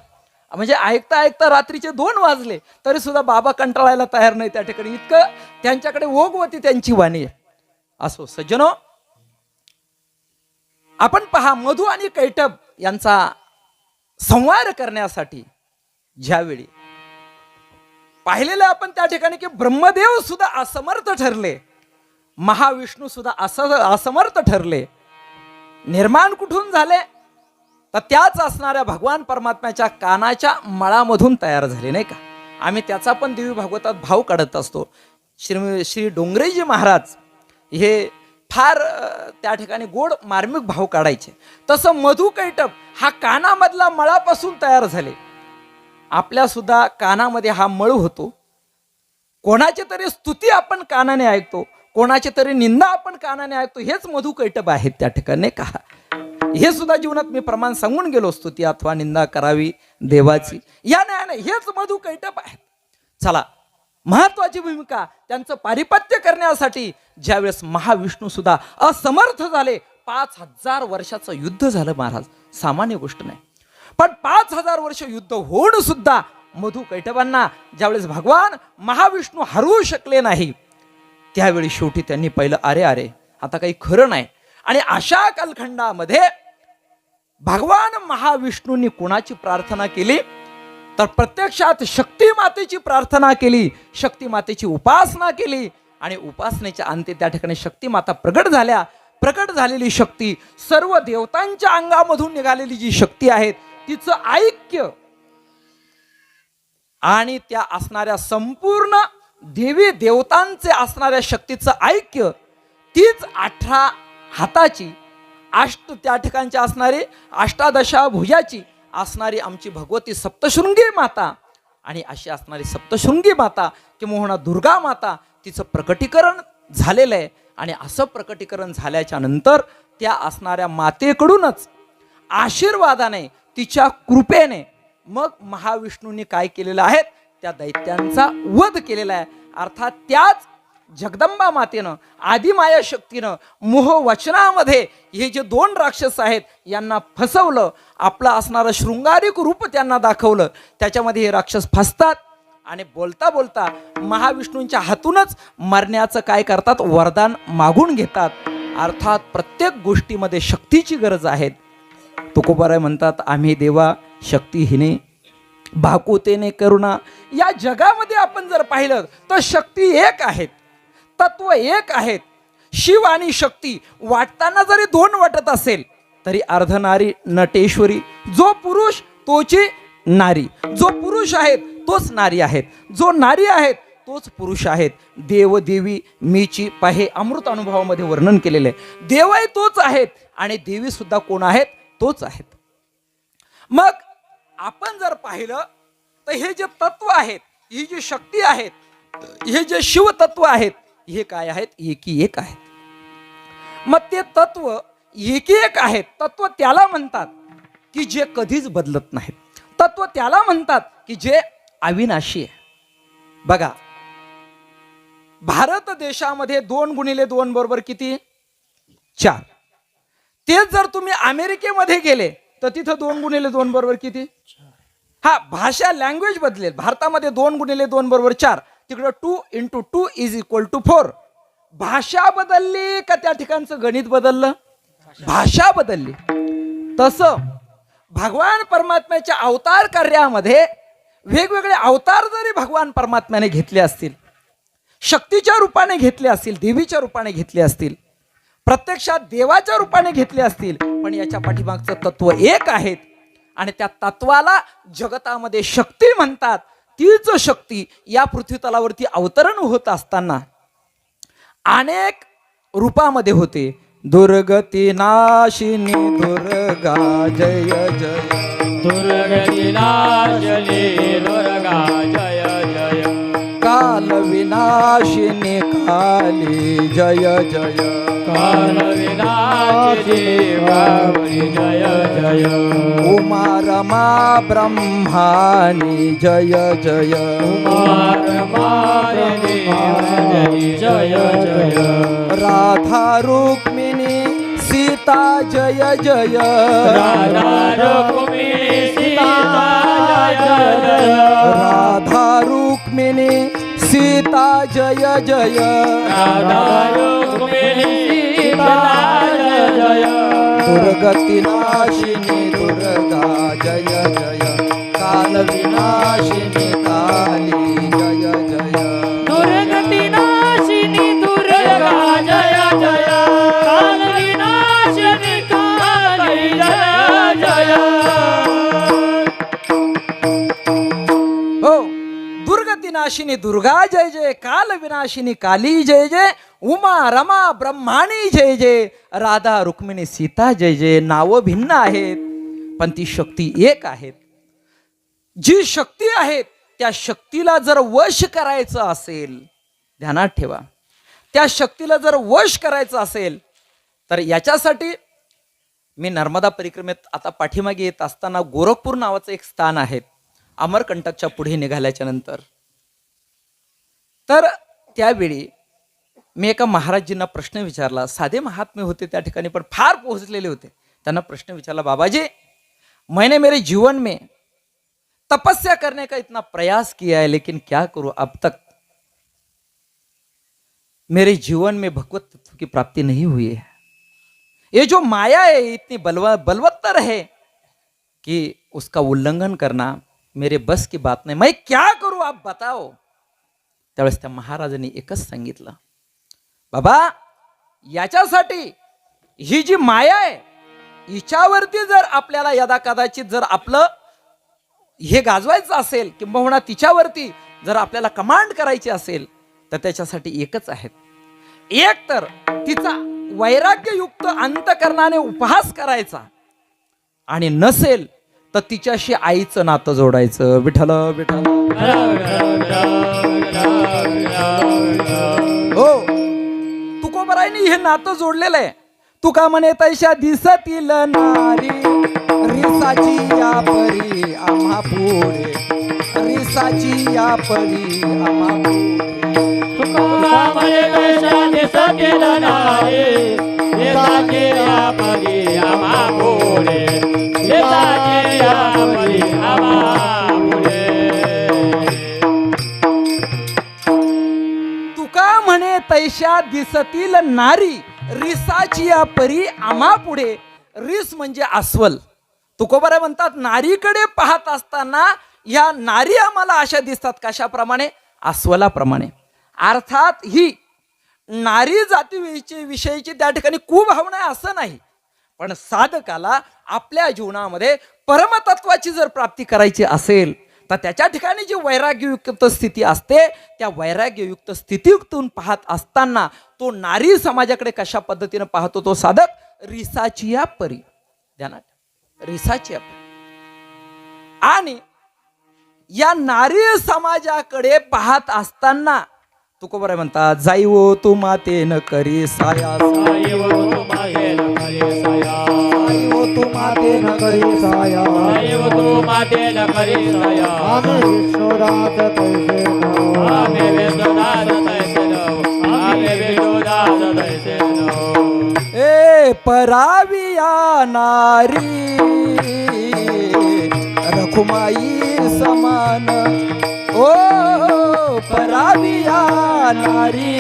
म्हणजे ऐकता ऐकता रात्रीचे 2 वाजले तरी सुद्धा बाबा कंटाळायला तयार नाही त्या ठिकाणी, इतकं त्यांच्याकडे ओघवती त्यांची वाणी आहे. असो सज्जनो, आपण पहा मधु आणि कैटभ यांचा संवार करण्यासाठी ज्यावेळी पाहिलेलं आपण त्या ठिकाणी की ब्रह्मदेव सुद्धा असमर्थ ठरले, महाविष्णू सुद्धा असमर्थ ठरले. निर्माण कुठून झाले तर त्याच असणाऱ्या भगवान परमात्म्याच्या कानाच्या मळामधून तयार झाले, नाही का. आम्ही त्याचा पण देवी भागवतात भाव काढत असतो. श्री डोंगरेजी महाराज हे फार त्या ठिकाणी गोड मार्मिक भाव काढायचे. तसं मधु कैटभ हा कानामधला मळापासून तयार झाले. आपल्या सुद्धा कानामध्ये हा मळ होतो. कोणाची तरी स्तुती आपण कानाने ऐकतो, कोणाची तरी निंदा आपण कानाने ऐकतो. हेच मधु कैटभ आहेत त्या ठिकाणी का. हे सुद्धा जीवनात मी प्रमाण सांगून गेलो, स्तुती अथवा निंदा करावी देवाची, या नाही हेच मधु कैटभ आहेत. चला, महत्वाची भूमिका त्यांचं पारिपत्य करण्यासाठी ज्यावेळेस महाविष्णू सुद्धा असमर्थ झाले, 5000 वर्षाचं युद्ध झालं महाराज, सामान्य गोष्ट नाही. पण 5000 वर्ष युद्ध होऊन सुद्धा मधु कैटभांना ज्यावेळेस भगवान महाविष्णू हरवू शकले नाही, त्यावेळी शेवटी त्यांनी पाहिलं, अरे अरे आता काही खरं नाही. आणि अशा कालखंडामध्ये भगवान महाविष्णूंनी कोणाची प्रार्थना केली तर प्रत्यक्षात शक्ती मातेची प्रार्थना केली, शक्ती मातेची उपासना केली. आणि उपासनेच्या अंती त्या ठिकाणी शक्ती माता प्रगट झाल्या. प्रगट झालेली शक्ती, सर्व देवतांच्या अंगामधून निघालेली जी शक्ती आहे तिचं ऐक्य आणि त्या असणाऱ्या संपूर्ण देवी देवतांचे असणाऱ्या शक्तीचं ऐक्य, तीच 18 हाताची त्या ठिकाणची असणारी 18 भुजाची असणारी आमची भगवती सप्तशृंगी माता. आणि अशी असणारी सप्तशृंगी माता किंवा दुर्गा माता, तिचं प्रकटीकरण झालेलं आहे. आणि असं प्रकटीकरण झाल्याच्या नंतर त्या असणाऱ्या मातेकडूनच आशीर्वादाने, तिच्या कृपेने मग महाविष्णूंनी काय केलेलं आहे, त्या दैत्यांचा वध केलेला आहे. अर्थात त्याच जगदंबा मातेनं, आदिमाया शक्तीनं मोह वचनामध्ये हे जे 2 राक्षस आहेत यांना फसवलं, आपलं असणारं शृंगारिक रूप त्यांना दाखवलं. त्याच्यामध्ये हे राक्षस फसतात आणि बोलता बोलता महाविष्णूंच्या हातूनच मरण्याचं काय करतात, वरदान मागून घेतात. अर्थात प्रत्येक गोष्टीमध्ये शक्तीची गरज आहे. तुकोबाराय म्हणतात, आम्ही देवा शक्तीहीने भाकुतेने करुणा. या जगामध्ये आपण जर पाहिलं तर शक्ती एक आहेत, तत्व एक आहेत. शिव आणि शक्ती वाटताना जरी 2 वाटत असेल तरी अर्धनारी नटेश्वरी. जो पुरुष तोची नारी, जो पुरुष आहेत तोच नारी आहेत, जो नारी आहेत तोच पुरुष आहेत. देव देवी मीची पाहे अमृत अनुभवामध्ये वर्णन केलेले आहे. देवही तोच आहेत आणि देवी सुद्धा कोण आहेत, तोच आहेत. मग आपण जर पाहिलं तर हे जे तत्व आहेत, ही जी शक्ती आहेत, हे जे शिव तत्व आहेत, हे काय आहेत, एकी एक आहेत. मग ते तत्व एकी एक आहेत. तत्व त्याला म्हणतात की जे कधीच बदलत नाहीत. तत्व त्याला म्हणतात की जे अविनाशी आहे. बघा, भारत देशामध्ये 2 गुणिले 2 बरोबर किती, 4. तेच जर तुम्ही अमेरिकेमध्ये गेले तर तिथं 2 गुणिले 2 बरोबर किती. हा, भाषा लँग्वेज बदलेल. भारतामध्ये 2 गुणिले 2 बरोबर 4, तिकडं 2 × 2 = 4. भाषा बदलली का त्या ठिकाणचं गणित बदललं, भाषा बदलली. तसं भगवान परमात्म्याच्या अवतार कार्यामध्ये वेगवेगळे अवतार जरी भगवान परमात्म्याने घेतले असतील, शक्तीच्या रूपाने घेतले असतील, देवीच्या रूपाने घेतले असतील, प्रत्यक्षात देवाच्या रूपाने घेतले असतील, पण याच्या पाठीमागचं तत्व एक आहेत. आणि त्या तत्वाला जगतामध्ये शक्ती म्हणतात. तीच शक्ती या पृथ्वी तलावरती अवतरण होत असताना अनेक रूपामध्ये होते. दुर्गती नाशिनी दुर्गा जय जय,
दुर्गती नाशिनी दुर्गा जय जय,
काल विनाशिनी काली जय जय,
काल विनाशिनी काली जय जय,
उमा रमा ब्रह्मानी जय जय,
उमा रमादेवी जय जय,
राधा रुक्मिणी सीता जय जय
राधा रुक्मिणी सीता जय जय
राधा रुक्मिणी सीता जय जय
राधा रुक्मिणी सीता जय जय
दुर्गती नाशिनी दुर्गा जय जय काल विनाशिनी काली जय जय
दुर्गती नाशिनी दुर्गा
जय जय काल विनाशिनी काली जय जय
हो दुर्गती नाशिनी दुर्गा जय जय काल विनाशिनी काली जय जय उमा रमा ब्रह्माणी जय जय राधा रुक्मिणी सीता जय जय. नावं भिन्न आहेत पण ती शक्ती एक आहेत. जी शक्ती आहे त्या शक्तीला जर वश करायचं असेल, ध्यानात ठेवा, त्या शक्तीला जर वश करायचं असेल तर याच्यासाठी मी नर्मदा परिक्रमेत आता पाठीमागे येत असताना गोरखपूर नावाचं एक स्थान आहे, अमरकंटकच्या पुढे निघाल्याच्या नंतर. तर त्यावेळी मी एका महाराजजींना प्रश्न विचारला. साधे महात्मे होते त्या ठिकाणी पण फार पोहोचलेले होते. त्यांना प्रश्न विचारला, बाबाजी मैंने मेरे जीवन में तपस्या करने का इतना प्रयास किया है लेकिन क्या करूं, अब तक मेरे जीवन में भगवत तत्व की प्राप्ति नहीं हुई है. ये जो माया है इतनी बलवत्तर है कि उसका उल्लंघन करना मेरे बस की बात नहीं. मैं क्या करूं आप बताओ. त्यावेळेस त्या महाराजांनी एकच सांगितलं, बाबा याच्यासाठी ही जी माया आहे हिच्यावरती जर आपल्याला यदा कदाचित जर आपलं हे गाजवायचं असेल किंबहुना तिच्यावरती जर आपल्याला कमांड करायची असेल तर त्याच्यासाठी एकच आहेत. एक तर तिचा वैराग्ययुक्त अंतकरणाने उपहास करायचा आणि नसेल तर तिच्याशी आईचं नातं जोडायचं. विठ्ठल विठ्ठल. हो तुकोबरायनी हे नातं जोडलेलं आहे. तुका म्हणे तैशा दिसतील नारी रिसाची या परी आम्हा पुढे रिसाची या परी आम्हा पुढे.
तुका म्हणे तैशा दिसतील नारी रिसाची या परी आम्हा पुढे रिसाची या परी आम्हा पुढे.
तुका म्हणे तैशा दिसतील नारी रिसाची या परी आम्हा पुढे. रिस म्हणजे अस्वल. तुकोबाराय म्हणतात नारीकडे पाहत असताना या नारी आम्हाला अशा दिसतात कशाप्रमाणे, अस्वलाप्रमाणे. अर्थात ही नारी जाती विषयीची त्या ठिकाणी कुभावना आहे असं नाही, पण साधकाला आपल्या जीवनामध्ये परमतत्वाची जर प्राप्ती करायची असेल तर त्याच्या ठिकाणी जी वैराग्ययुक्त स्थिती असते त्या वैराग्ययुक्त स्थितीतून पाहत असताना तो नारी समाजाकडे कशा पद्धतीने पाहतो तो साधक, रिसाची या परी. ध्यानात रिसाची या परी. आणि या नारी समाजाकडे पाहत असताना तुकोबाराय म्हणतात जाईवो तू मातेन करी साया
साईव तू मातेन करी साया
जाईवो तू मातेन करी साया
साईव तू मातेन करी साया
आम्ही विष्णुदास तैसे नव
आम्ही विष्णुदास तैसे नव आम्ही विष्णुदास तैसे नव.
ए पराविया नारी रखुमाई समान. ओ पराविया नारी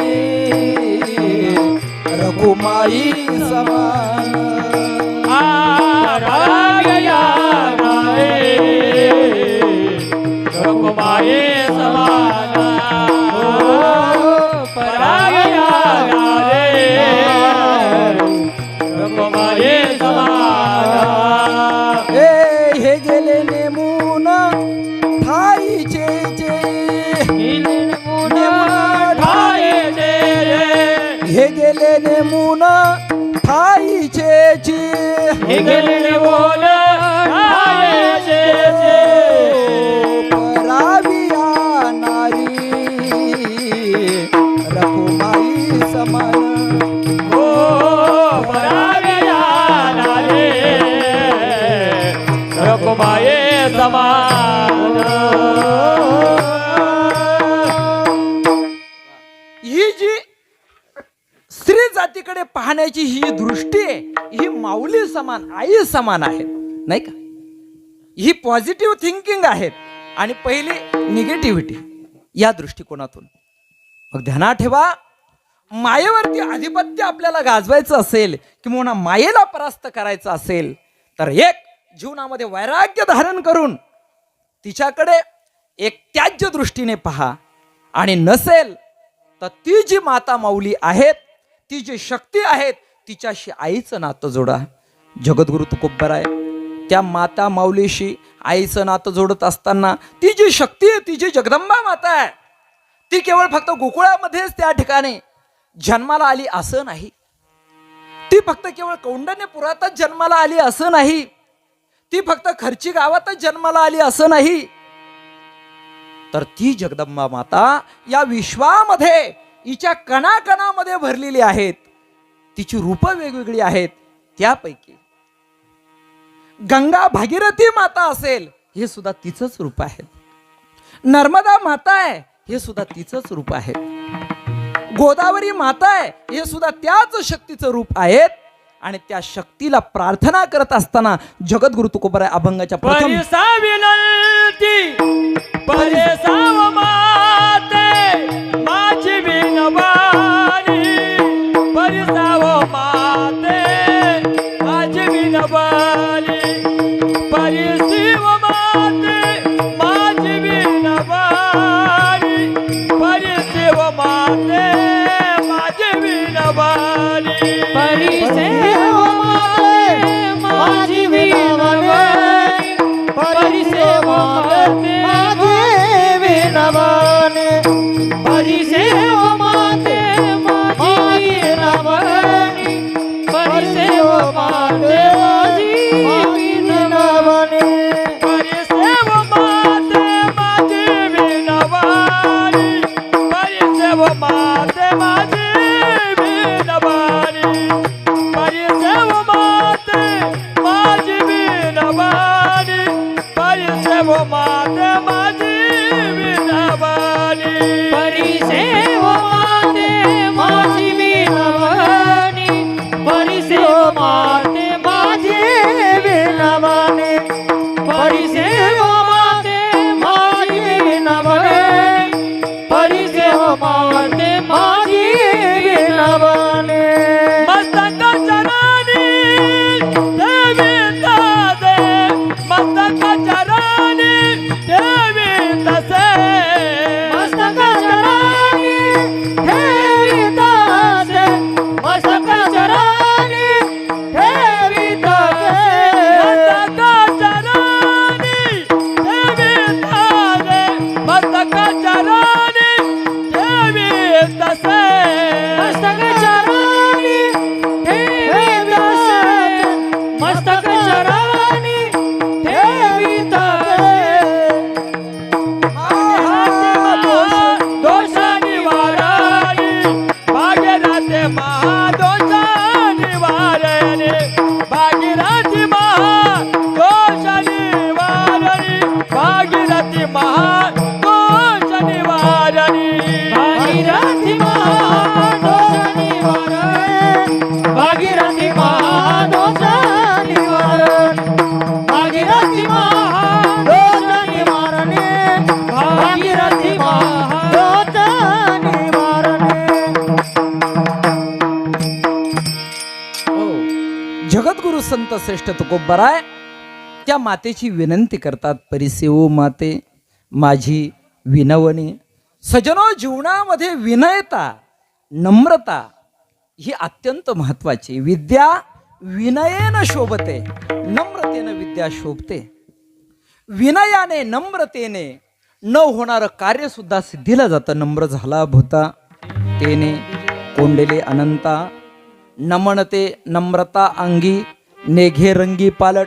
रखुमाई समान.
रागया नारे रघुमाई समान. परागया नारे रघुमाई समान.
हे गेले नेमून थाईचे हे गेले नेमून थाईचे
हे गेले बोल
पराविया नारी रखुमाई समान.
हो परागया नारे रघुमाई समान.
ही जी स्त्री जातीकडे पाहण्याची ही दृष्टी आहे ही माऊली समान, आई समान आहेत, नाही का? ही पॉझिटिव्ह थिंकिंग आहेत आणि पहिली निगेटिव्हिटी या दृष्टिकोनातून. मग ध्यानात ठेवा, मायेवरती आधिपत्य आपल्याला गाजवायचं असेल किंवा मायेला परास्त करायचं असेल तर एक जीवनामध्ये वैराग्य धारण करून तिच्याकडे एक त्याज्य दृष्टीने पहा, आणि नसेल तर ती जी माता माऊली आहेत, ती जी शक्ती आहेत, तिच्याशी आईचं नातं जोडा. जगद्गुरु तुकोबराय त्या माता माऊलीशी आईचं नातं जोडत असताना ती जी शक्ती आहे, ती जी जगदंबा माता आहे, ती केवळ फक्त गोकुळामध्येच त्या ठिकाणी जन्माला आली असं नाही. ती फक्त केवळ कौंडण्यपुरातच जन्माला आली असं नाही. ती फक्त खर्ची गावातच जन्माला आली असं नाही. तर ती जगदंबा माता या विश्वामध्ये हिच्या कणाकणामध्ये भरलेली आहेत. तिची रूपं वेगवेगळी आहेत. त्यापैकी गंगा भागीरथी माता असेल, हे सुद्धा तिचंच रूप आहे. नर्मदा माता आहे, हे सुद्धा तिचंच रूप आहे. गोदावरी माता आहे, हे सुद्धा त्याच शक्तीचं रूप आहेत. आणि त्या शक्तीला प्रार्थना करत असताना जगद्गुरु तुकोबराय अभंगाच्या प्रथम
परिसा विनंती परिसाव माते माझी विनवानी परिसाव माते माझी विनवानी परिसीव माते माझी विनवानी परिसीव माते माझी विनवानी
परिसेव माते माझी विनवणी परिसेव माते माझी विनवणी परिसेव माते माझी विनवणी परिसेव माते माझी विनवणी
परिसेव माते माझी विनवानी परिसेव माते माझी विनवानी परिसेव माते माझी विनवानी परिसेव माते माझी विनवानी
परिसेव माते माझी विनवणी परिसेव माते माझी विनवणी परिसेव माते माझी विनवणी परिसेव माते माझी विनवणी
मस्तक चरणी देवी तसे मस्तक चरणी देवी तसे
मस्तक चरणी ठेवितासे मस्तक चरणी ठेवितासे
मस्तक चरणी देवी तसे मस्तक चरणी देवी तसे
मस्तक चरणी ठेवितासे मस्तक चरणी ठेवितासे
दोष निवारणी भागीरथी महादोष निवारणी भागीरथी महादोष निवारणी भागीरथी महादोष निवारणी
भागीरथी महादोष निवारण भागीरथी महादोष निवारण भागीरथी महादोष निवारण भागीरथी महादोष निवारण
जगद्गुरु संत श्रेष्ठ तुकोबराय त्या मातेची विनंती करतात. परिसेवो माते माझी विनवणी. सजनो, जीवनामध्ये विनयता, नम्रता ही अत्यंत महत्वाची. विद्या विनयेन शोभते, नम्रतेनं विद्या शोभते. विनयाने नम्रतेने न होणारं कार्य सुद्धा सिद्धीला जातं. नम्र झाला भूता तेने कोंडेले अनंता. नमनते नम्रता अंगी नेघे रंगी पालट.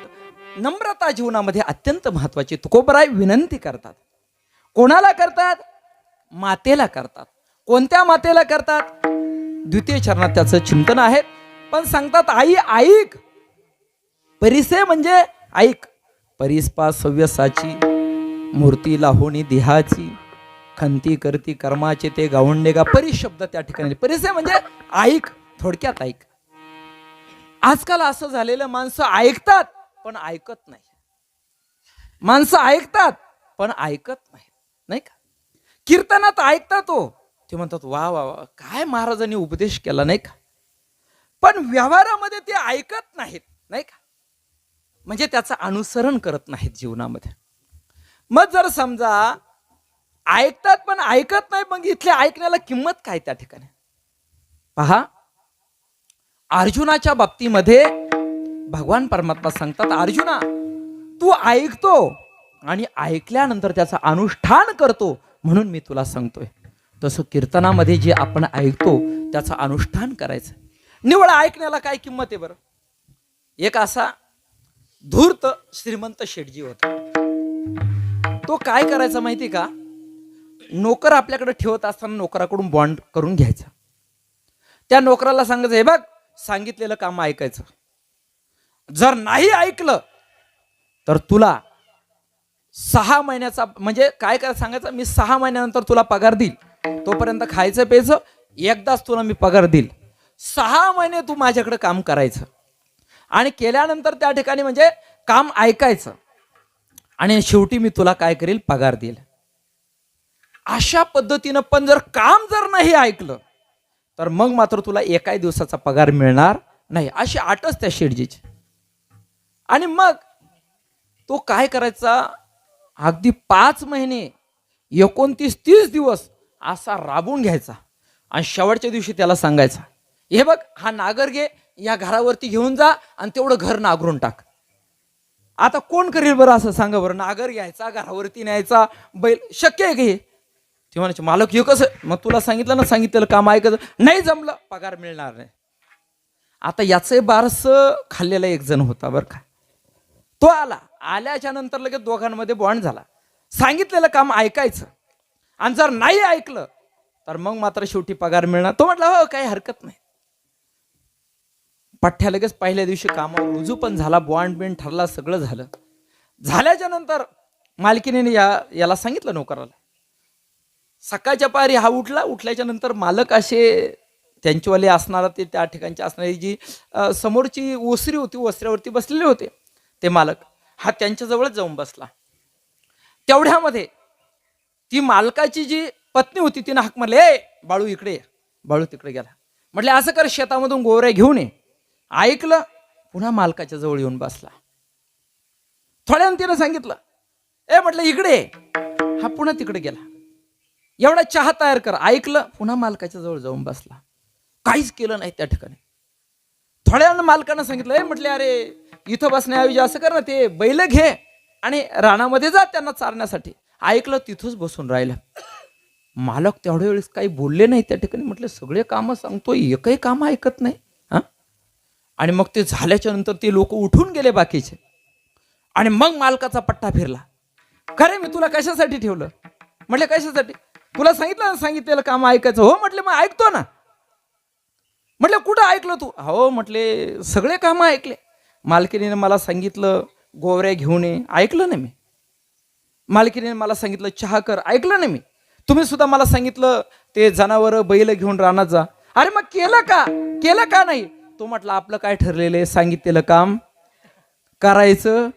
नम्रता जीवनामध्ये अत्यंत महत्वाची. तुकोबराय विनंती करतात. कोणाला करतात? मातेला करतात. कोणत्या मातेला करतात? द्वितीय चरणात त्याचं चिंतन आहे. पण सांगतात आई ऐक. परिसे म्हणजे ऐक. परिस्पा सव्यसाची मूर्ती लाहोणी देहाची खंती करती कर्माचे ते गावंडे गा. परिस शब्द त्या ठिकाणी. परिसे म्हणजे ऐक. थोडक्यात ऐक. आजकाल असं झालेलं, माणसं ऐकतात पण ऐकत नाही. माणसं ऐकतात पण ऐकत नाही, नाही का? कीर्तनात ऐकतात ते म्हणतात वा वा वा, काय महाराजांनी उपदेश केला, नाही का? पण व्यवहारामध्ये ते ऐकत नाहीत, नाही का? म्हणजे त्याचं अनुसरण करत नाहीत जीवनामध्ये. मग जर समजा ऐकतात पण ऐकत नाही, मग इथल्या ऐकण्याला किंमत काय त्या ठिकाणी? पहा, अर्जुनाच्या बाबतीमध्ये भगवान परमात्मा सांगतात, अर्जुना तू ऐकतो आणि ऐकल्यानंतर त्याचं अनुष्ठान करतो, म्हणून मी तुला सांगतोय. तसं कीर्तनामध्ये जे आपण ऐकतो त्याचं अनुष्ठान करायचं. निवड ऐकण्याला काय किंमत आहे बरं? एक असा धूर्त श्रीमंत शेठजी होता. तो काय करायचा माहिती का? नोकर आपल्याकडे ठेवत असताना नोकराकडून बॉन्ड करून घ्यायचा. त्या नोकराला सांगायचं, हे बघ, सांगितलेलं काम ऐकायचं. जर नाही ऐकलं तर तुला 6 महिन्याचा, म्हणजे काय काय सांगायचं, मी 6 महिन्यानंतर तुला पगार देईल, तोपर्यंत खायचं प्यायचं, एकदाच तुला मी पगार देईल. 6 महिने तू माझ्याकडे काम करायचं आणि केल्यानंतर त्या ठिकाणी म्हणजे काम ऐकायचं आणि शेवटी मी तुला काय करेल, पगार देईल. अशा पद्धतीनं पण जर काम जर नाही ऐकलं तर मग मात्र तुला एकाही दिवसाचा पगार मिळणार नाही, अशी आटच त्या शेठजीची. आणि मग तो काय करायचा, अगदी 5 महिने 29-30 दिवस असा राबून घ्यायचा आणि शेवटच्या दिवशी त्याला सांगायचा, हे बघ, हा नागर घे, या घरावरती घेऊन जा आणि तेवढं घर नागरून टाक. आता कोण करेल बरं असं, सांगा बरं? नागर घ्यायचा, घरावरती न्यायचा, बैल, शक्य आहे की? ते म्हणायचे, मालक हे कसं? मग तुला सांगितलं ना, सांगितलेलं काम ऐकायचं, नाही जमलं पगार मिळणार नाही. आता याचं बारस खाल्लेला एक जण होता बरं का. तो आल्याच्या नंतर लगेच दोघांमध्ये बॉन्ड झाला. सांगितलेलं काम ऐकायचं आणि जर नाही ऐकलं तर मग मात्र शेवटी पगार मिळणार. तो म्हटला, हो काही हरकत नाही. पठ्ठ्या लगेच पहिल्या दिवशी कामावर रुजू पण झाला, बॉन्ड बिंड ठरला, सगळं झालं. झाल्याच्या नंतर मालकीने याला सांगितलं नोकराला. सकाळच्या पारी हा उठल्याच्या नंतर मालक असे त्यांच्यावाले असणारा, ते त्या ठिकाणची असणारी जी समोरची ओसरी होती, ओसऱ्यावरती बसलेले होते ते मालक, हा त्यांच्याजवळच जाऊन बसला. तेवढ्यामध्ये ती मालकाची जी पत्नी होती तिने हाक मारली, ए बाळू इकडे ये. बाळू तिकडे गेला. म्हटले, असं कर, शेतामधून गोवऱ्या घेऊन ये. ऐकलं, पुन्हा मालकाच्या जवळ येऊन बसला. थोड्यानं तिनं सांगितलं, ए म्हटलं इकडे. हा पुन्हा तिकडे गेला. एवढा चहा तयार कर. ऐकलं, पुन्हा मालकाच्या जवळ जाऊन बसला. काहीच केलं नाही त्या ठिकाणी. थोड्यानं मालकानं सांगितलं, ए म्हटले, अरे इथं बसण्याऐवजी असं कर ना, ते बैल घे आणि रानामध्ये जा त्यांना चारण्यासाठी. ऐकलं, तिथंच बसून राहिलं. मालक तेवढ्या वेळेस काही बोलले नाही त्या ठिकाणी. म्हटले, सगळे कामं सांगतोय, एकही काम ऐकत नाही. हा, आणि मग ते झाल्याच्या नंतर ते लोक उठून गेले बाकीचे. आणि मग मालकाचा पट्टा फिरला, खरे मी तुला कशासाठी ठेवलं? म्हटले, कशासाठी? तुला सांगितलं ना, सांगितलेलं काम ऐकायचं. हो म्हटले, मग ऐकतो ना. म्हटलं, कुठं ऐकलं तू? हो म्हटले, सगळे कामं ऐकले. मालकीने मला सांगितलं गोवऱ्या घेऊन ये, ऐकलं नाही मी. मालकीने मला सांगितलं चहा कर, ऐकलं नाही मी. तुम्ही सुद्धा मला सांगितलं ते जनावर बैल घेऊन रानात जा. अरे मग केलं का नाही? तो म्हटलं, आपलं काय ठरलेलं आहे, सांगितलेलं काम करायचं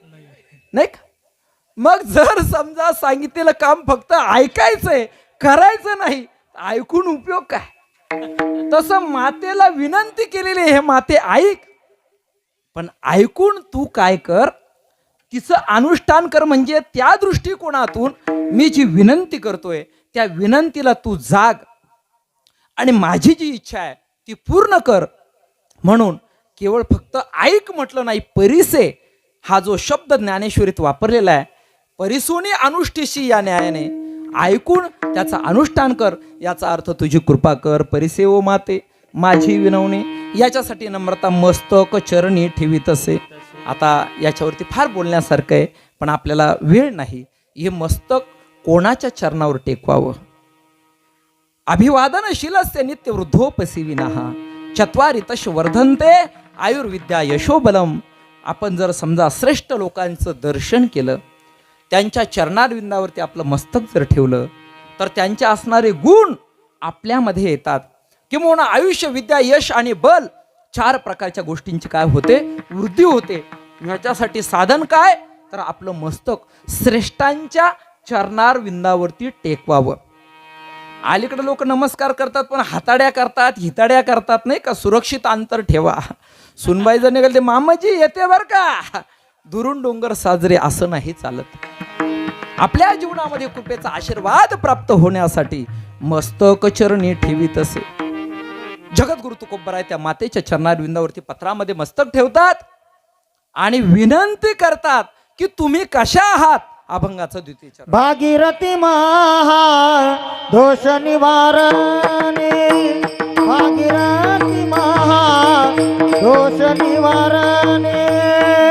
नाही का? मग जर समजा सांगितलेलं काम फक्त ऐकायचंय, करायचं नाही, ऐकून उपयोग काय? तसं मातेला विनंती केलेली, हे माते ऐक, पण ऐकून तू काय कर, तिचं अनुष्ठान कर. म्हणजे त्या दृष्टिकोनातून मी जी विनंती करतोय त्या विनंतीला तू जाग आणि माझी जी इच्छा आहे ती पूर्ण कर. म्हणून केवळ फक्त ऐक म्हटलं नाही, परिसे हा जो शब्द ज्ञानेश्वरीत वापरलेला आहे, परिसोनी अनुष्ठिशी, या न्यायाने ऐकून त्याचं अनुष्ठान कर. याचा अर्थ तुझी कृपा कर परिसे ओ माते, माझी विनवणी. याच्यासाठी नम्रता मस्तक चरणी ठेवीत असे. आता याच्यावरती फार बोलण्यासारखं आहे, पण आपल्याला वेळ नाही. हे मस्तक कोणाच्या चरणावर टेकवावं? अभिवादनशीलस्य नित्य वृद्धोपसी विनाहा चत्वारी तश वर्धन्ते आयुर्विद्या यशोबलम. आपण जर समजा श्रेष्ठ लोकांचं दर्शन केलं, त्यांच्या चरणारविंदावरती आपलं मस्तक जर ठेवलं, तर त्यांचे असणारे गुण आपल्यामध्ये येतात. किंवा आयुष्य, विद्या, यश आणि बल 4 प्रकारच्या गोष्टींची काय होते, वृद्धी होते. ह्याच्यासाठी साधन काय, तर आपलं मस्तक श्रेष्ठांच्या चरणार विंदावरती टेकवावं. अलीकडे लोक नमस्कार करतात पण हाताड्या करतात, हिताड्या करतात, नाही का. सुरक्षित अंतर ठेवा. सुनबाई जर निघाल ते मामाजी येते बर का, दुरून डोंगर साजरे, असं नाही चालत. आपल्या जीवनामध्ये कृपेचा आशीर्वाद प्राप्त होण्यासाठी मस्तक चरणी ठेवीत असे. जगद्गुरु तुकोबराय त्या मातेच्या चरणारविंदावरती पत्रामध्ये मस्तक ठेवतात आणि विनंती करतात की तुम्ही कशा आहात. अभंगाचं द्वितीय चरण.
भागीरथी महा दोष निवारणे, भागीरथी महा दोष निवारणे,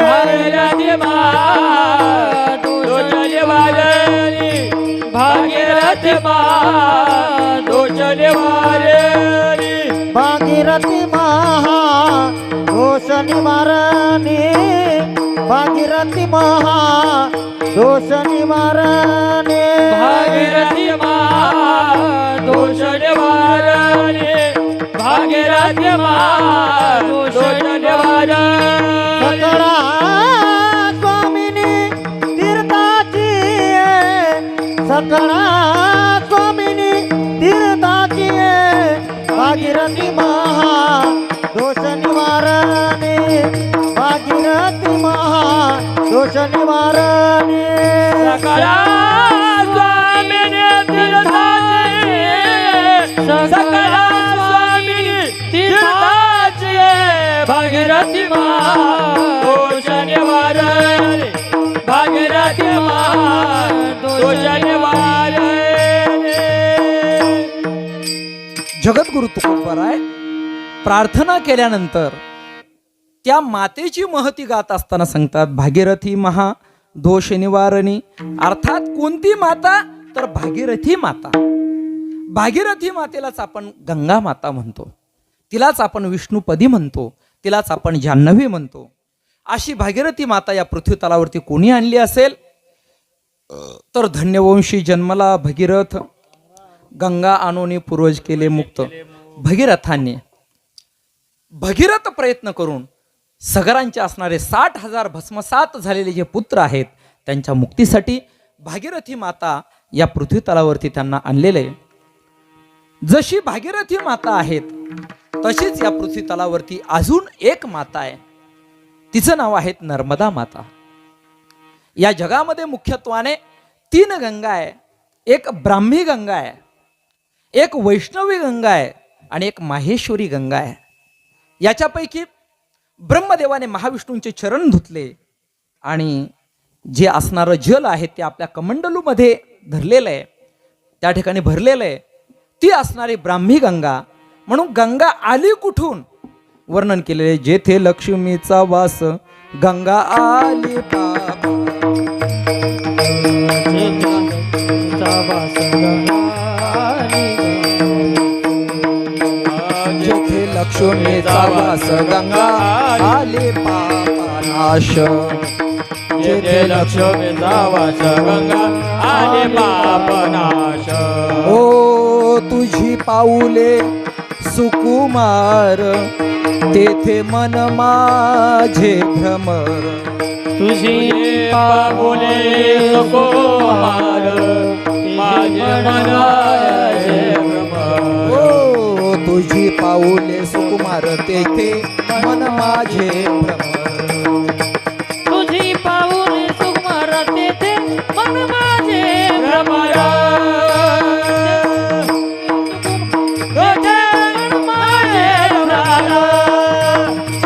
भागीरथी माँ दोष निवारणी, भागीरथी माँ दोष निवारणी,
भागीरथी महा दोष निवारणे, भागीरथी महा दोष निवारणे,
भागीरथी माँ दोष निवारणी, भागीरथी माँ दोष निवारणी.
सकळा स्वामिनी तीर्थाची, सकळा स्वामिनी तीर्थाची, भागीरथी महा दोष निवारणे, भागीरथी महा दोष निवारणे,
सकळा स्वामिनी तीर्थाची, सकळा स्वामिनी तीर्थाची, भागीरथी माँ दोष निवारणी, भागीरथी माँ दोष निवारणी.
जगद्गुरु तुकोबराय प्रार्थना केल्यानंतर त्या मातेची महती गात असताना सांगतात, भागीरथी महा दोष निवारणी. अर्थात कोणती माता, तर भागीरथी माता. भागीरथी मातेलाच आपण गंगा माता म्हणतो, तिलाच आपण विष्णुपदी म्हणतो, तिलाच आपण जान्हवी म्हणतो. अशी भागीरथी माता या पृथ्वी तलावरती कोणी आणली असेल, तर धन्यवंशी जन्मला भगीरथ, गंगा आणोनी पूर्वज केले मुक्त. भगीरथांनी भगीरथ प्रयत्न करून सगरांचे असणारे 60,000 भस्मसात झालेले जे पुत्र आहेत त्यांच्या मुक्तीसाठी भागीरथी माता या पृथ्वी तलावरती त्यांना आणलेले. जशी भागीरथी माता आहेत तशीच या पृथ्वी तलावरती अजून एक माता आहे, तिचं नाव आहे नर्मदा माता. या जगामध्ये मुख्यत्वाने 3 गंगा आहे. एक ब्राह्मी गंगा आहे, एक वैष्णवी गंगा आहे आणि एक माहेश्वरी गंगा आहे. याच्यापैकी ब्रह्मदेवाने महाविष्णूंचे चरण धुतले आणि जे असणारं जल आहे ते आपल्या कमंडलूमध्ये धरलेलं आहे, त्या ठिकाणी भरलेलं आहे. ती असणारी ब्राह्मी गंगा. म्हणून गंगा आली कुठून वर्णन केलेले, जेथे लक्ष्मीचा वास गंगा आली बाबा, जेथे लक्ष्मीचा वास गंगा आली पापा नाश,
जेथे लक्ष्मीचा वास गंगा आली पाप नाश.
ओ तुझी पाऊले सुकुमार, तेथे मन माझे भ्रमर,
तुझी पाऊले सुकुमार, माझे मन आहे भ्रमर.
ओ तुझी पाऊले सुकुमार, तेथे मन माझे भ्रमर,
तुझी पाऊले सुकुमार, तेथे मन माझे
भ्रमर.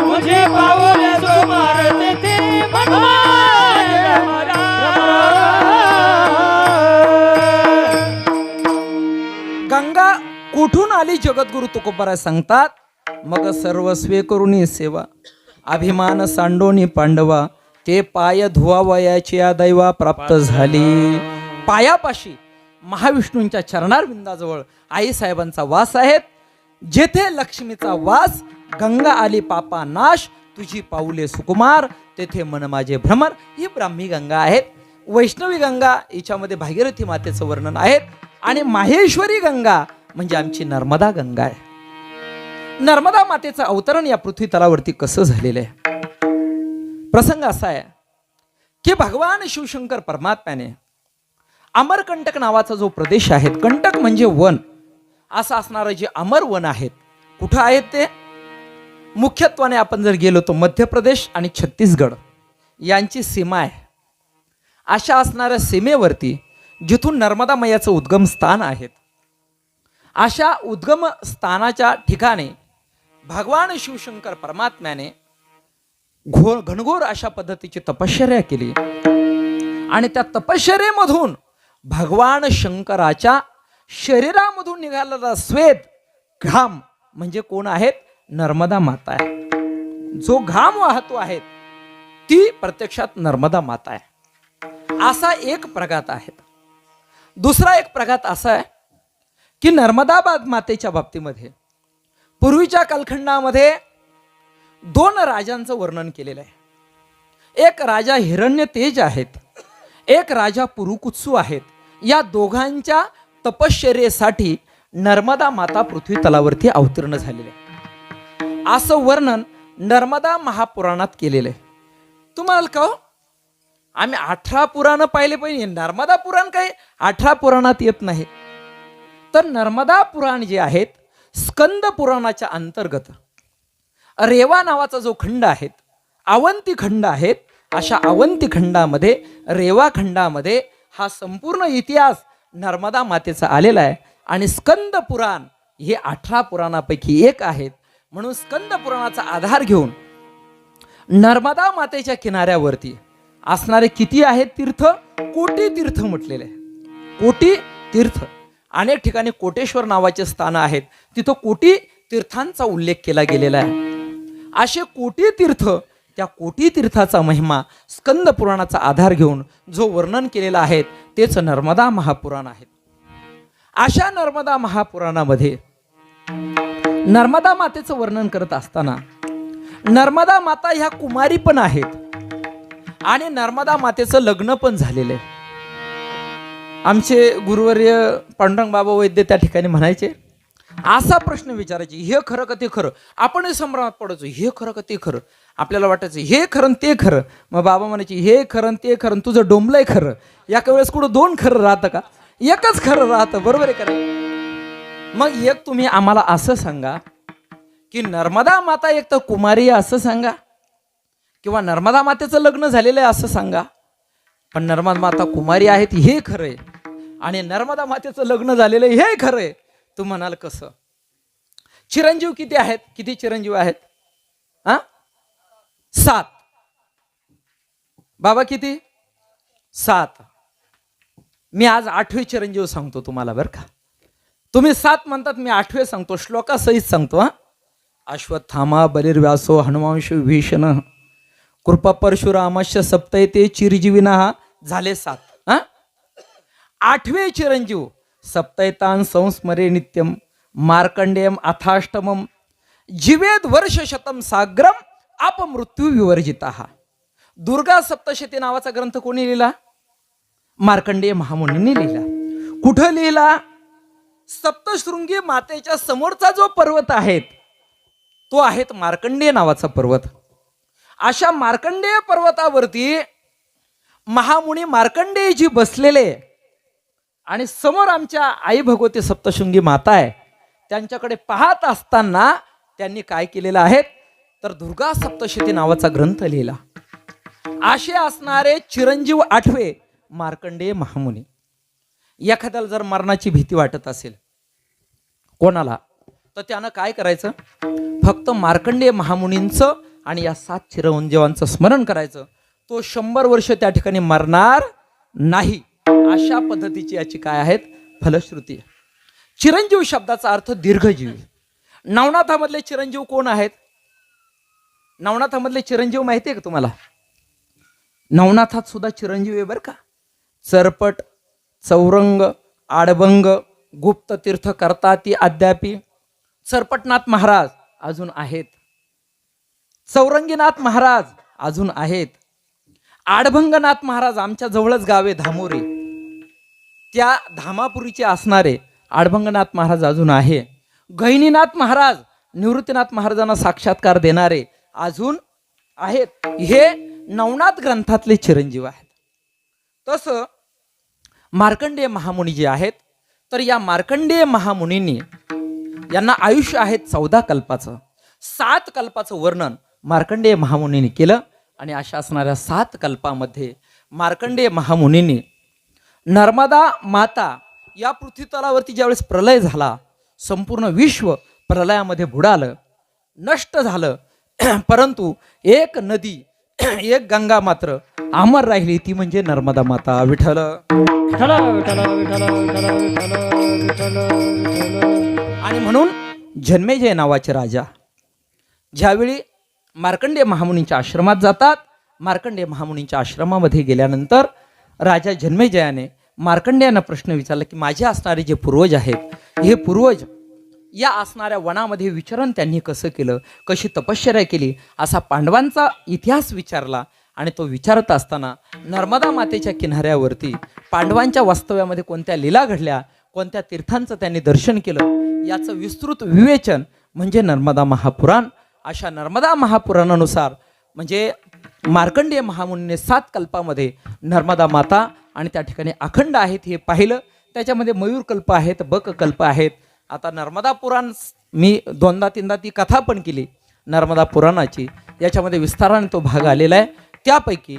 तुझी पाऊले सुकुमार, तेथे मन माझे
गंगा कुठून आली जगद्गुरु तुकोबराय सांगतात, मग सर्वस्वे करुणी सेवा, अभिमान सांडोनी पांडवा, ते पाय धुवावयाची या दैवा प्राप्त झाली. पायापाशी महाविष्णूंच्या चरणारविंदाजवळ आईसाहेबांचा वास आहेत. जेथे लक्ष्मीचा वास गंगा आली पापा नाश, तुझी पाऊले सुकुमार, तेथे मन माझे भ्रमर. ही ब्राह्मी गंगा आहेत. वैष्णवी गंगा हिच्यामध्ये भागीरथी मातेचं वर्णन आहेत आणि माहेश्वरी गंगा म्हणजे आमची नर्मदा गंगा आहे. नर्मदा मातेचं अवतरण या पृथ्वी तलावरती कसं झालेलं आहे? प्रसंग असा आहे की भगवान शिवशंकर परमात्म्याने अमरकंटक नावाचा जो प्रदेश आहे, कंटक म्हणजे वन, असं असणारं जे अमर वन आहेत, कुठं आहेत ते? मुख्यत्वाने आपण जर गेलो तर मध्य प्रदेश आणि छत्तीसगड यांची सीमा आहे. अशा असणाऱ्या सीमेवरती जिथून नर्मदा मैयाचं उद्गम स्थान आहेत, अशा उद्गम स्थानाच्या ठिकाणी भगवान शिवशंकर परमात्म्याने घनघोर अशा पद्धतीची तपश्चर्या केली आणि त्या तपश्चर्येमधून भगवान शंकराच्या शरीरामधून निघालेला श्वेत घाम म्हणजे कोण आहेत? नर्मदा माता आहे. जो घाम वाहतो आहे ती प्रत्यक्षात नर्मदा माता आहे. असा एक प्रघात आहे. दुसरा एक प्रघात असा आहे की नर्मदाबाद मातेच्या बाबतीमध्ये पूर्वीच्या कालखंडामध्ये दोन राजांचं वर्णन केलेलं आहे. एक राजा हिरण्यतेज आहेत, एक राजा पुरुकुत्सू आहेत. या दोघांच्या तपश्चर्येसाठी नर्मदा माता पृथ्वी तलावरती अवतीर्ण झालेले आहे, असं वर्णन नर्मदा महापुराणात केलेलं आहे. तुम्हाला का आम्ही 18 पुराण पाहिले पाहिजे, नर्मदा पुराण काही 18 पुराणात येत नाही. तर नर्मदा पुराण जे आहेत स्कंद पुराणाच्या अंतर्गत रेवा नावाचा जो खंड आहे, अवंती खंड आहेत, अशा अवंती खंडामध्ये रेवा खंडामध्ये हा संपूर्ण इतिहास नर्मदा मातेचा आलेला आहे. आणि स्कंद पुराण हे 18 पुराणापैकी एक आहेत. म्हणून स्कंद पुराणाचा आधार घेऊन नर्मदा मातेच्या किनाऱ्यावरती असणारे किती आहेत तीर्थ? कोटी तीर्थ म्हटलेले आहे. कोटी तीर्थ. अनेक ठिकाणी कोटेश्वर नावाचे स्थान आहेत, तिथं कोटी तीर्थांचा उल्लेख केला गेलेला आहे. असे कोटी तीर्थ, त्या कोटी तीर्थाचा महिमा स्कंद पुराणाचा आधार घेऊन जो वर्णन केलेला आहे तेच नर्मदा महापुराण आहे. अशा नर्मदा महापुराणामध्ये नर्मदा मातेचं वर्णन करत असताना नर्मदा माता ह्या कुमारी पण आहेत आणि नर्मदा मातेचं लग्न पण झालेलं आहे. आमचे गुरुवर्य पांडुरंग बाबा वैद्य त्या ठिकाणी म्हणायचे, असा प्रश्न विचारायचे, हे खरं का ते खरं? आपणही संभ्रमात पडायचो, हे खरं का ते खरं? आपल्याला वाटायचं हे खरं ते खरं. मग बाबा म्हणायचे हे खरं ते खरं, तुझं डोंबलंय खरं. एका वेळेस कुठं दोन खरं राहतं का? एकच खरं राहतं. बरोबर आहे का? मग एक तुम्ही आम्हाला असं सांगा की नर्मदा माता एक तर कुमारी आहे असं सांगा, किंवा नर्मदा मातेचं लग्न झालेलं आहे असं सांगा. पण नर्मदा माता कुमारी आहेत हे खरं आहे आणि नर्मदा मातेचं लग्न झालेलं आहे हे खरं आहे. तू म्हणाल कसं? चिरंजीव किती आहेत? किती चिरंजीव आहेत? 7. बाबा किती? 7. मी आज 8वे चिरंजीव सांगतो तुम्हाला बरं का. तुम्ही 7 म्हणतात, मी 8वे सांगतो, श्लोकासहित सांगतो. अश्वत्थामा बलिर्व्यासो हनुमांश विभीषण कृपा परशुरामस्य सप्तैते चिरजीविना झाले 7. 8वे चिरंजीव सप्तैतान संस्मरे नित्यम मार्कंडेयम अथाष्टमम जीवेद वर्ष शतम साग्रम अपमृत्यू विवर्जिता. दुर्गा सप्तशती नावाचा ग्रंथ कोणी लिहिला? मार्कंडेय महामुनींनी लिहिला. कुठं लिहिला? सप्तशृंगी मातेच्या समोरचा जो पर्वत आहे तो आहे मार्कंडेय नावाचा पर्वत. अशा मार्कंडेय पर्वतावरती महामुनी मार्कंडेयजी बसलेले आणि समोर आमच्या आई भगवती सप्तशृंगी माता आहे. त्यांच्याकडे पाहत असताना त्यांनी काय केलेलं आहे तर दुर्गा सप्तशती नावाचा ग्रंथ लिहिला. असे असणारे चिरंजीव 8वे मार्कंडेय महामुनी. एखाद्याला जर मरणाची भीती वाटत असेल कोणाला, तर त्यानं काय करायचं? फक्त मार्कंडेय महामुनींचं आणि या 7 चिरंजीवांचं स्मरण करायचं. तो 100 वर्ष त्या ठिकाणी मरणार नाही. अशा पद्धतीची याची काय आहेत फलश्रुती. चिरंजीव शब्दाचा अर्थ दीर्घजीवी. नवनाथामधले चिरंजीव कोण आहेत? नवनाथामधले चिरंजीव माहिती आहे का तुम्हाला? नवनाथात सुद्धा चिरंजीव आहे बरं का. चरपट, चौरंग, आडभंग, गुप्त तीर्थ करता ती अद्यापी. चरपटनाथ महाराज अजून आहेत, चौरंगीनाथ महाराज अजून आहेत, आडभंगनाथ महाराज आमच्या जवळच गाव आहे धामोरी, त्या धामापुरीचे असणारे आडभंगनाथ महाराज अजून आहे. गहिनीनाथ महाराज निवृत्तीनाथ महाराजांना साक्षात्कार देणारे अजून आहेत, हे नवनाथ ग्रंथातले चिरंजीव आहेत. तसं मार्कंडेय महामुनी जे आहेत, तर या मार्कंडेय महामुनींनी यांना आयुष्य आहे 14 कल्पाचं. 7 कल्पाचं वर्णन मार्कंडेय महामुनींनी केलं. आणि अशा असणाऱ्या 7 कल्पामध्ये मार्कंडेय महामुनींनी नर्मदा माता या पृथ्वीतलावरती ज्यावेळेस प्रलय झाला, संपूर्ण विश्व प्रलयामध्ये बुडालं, नष्ट झालं, परंतु एक नदी, एक गंगा मात्र अमर राहिली, ती म्हणजे नर्मदा माता. विठ्ठल
विठ्ठल विठ्ठल विठ्ठल विठ्ठल विठ्ठल विठ्ठल विठ्ठल.
आणि म्हणून जन्मेजय नावाचे राजा ज्यावेळी मार्कंडेय महामुनींच्या आश्रमात जातात, मार्कंडेय महामुनींच्या आश्रमामध्ये गेल्यानंतर राजा जन्मेजयाने मार्कंडेयांना प्रश्न विचारला की माझे असणारे जे पूर्वज आहेत, हे पूर्वज या असणाऱ्या वनामध्ये विचरण त्यांनी कसं केलं, कशी तपश्चर्या केली, असा पांडवांचा इतिहास विचारला. आणि तो विचारत असताना नर्मदा मातेच्या किनाऱ्यावरती पांडवांच्या वास्तव्यामध्ये कोणत्या लीला घडल्या, कोणत्या तीर्थांचं त्यांनी दर्शन केलं, याचं विस्तृत विवेचन म्हणजे नर्मदा महापुराण. अशा नर्मदा महापुराणानुसार म्हणजे मार्कंडेय महामुनीने 7 कल्पामध्ये नर्मदा माता आणि त्या ठिकाणी अखंड आहेत हे पाहिलं. त्याच्यामध्ये मयूर कल्प आहेत, बक कल्प आहेत. आता नर्मदा पुराण मी 2दा-3दा ती कथा पण केली नर्मदा पुराणाची, याच्यामध्ये विस्ताराने तो भाग आलेला आहे. त्यापैकी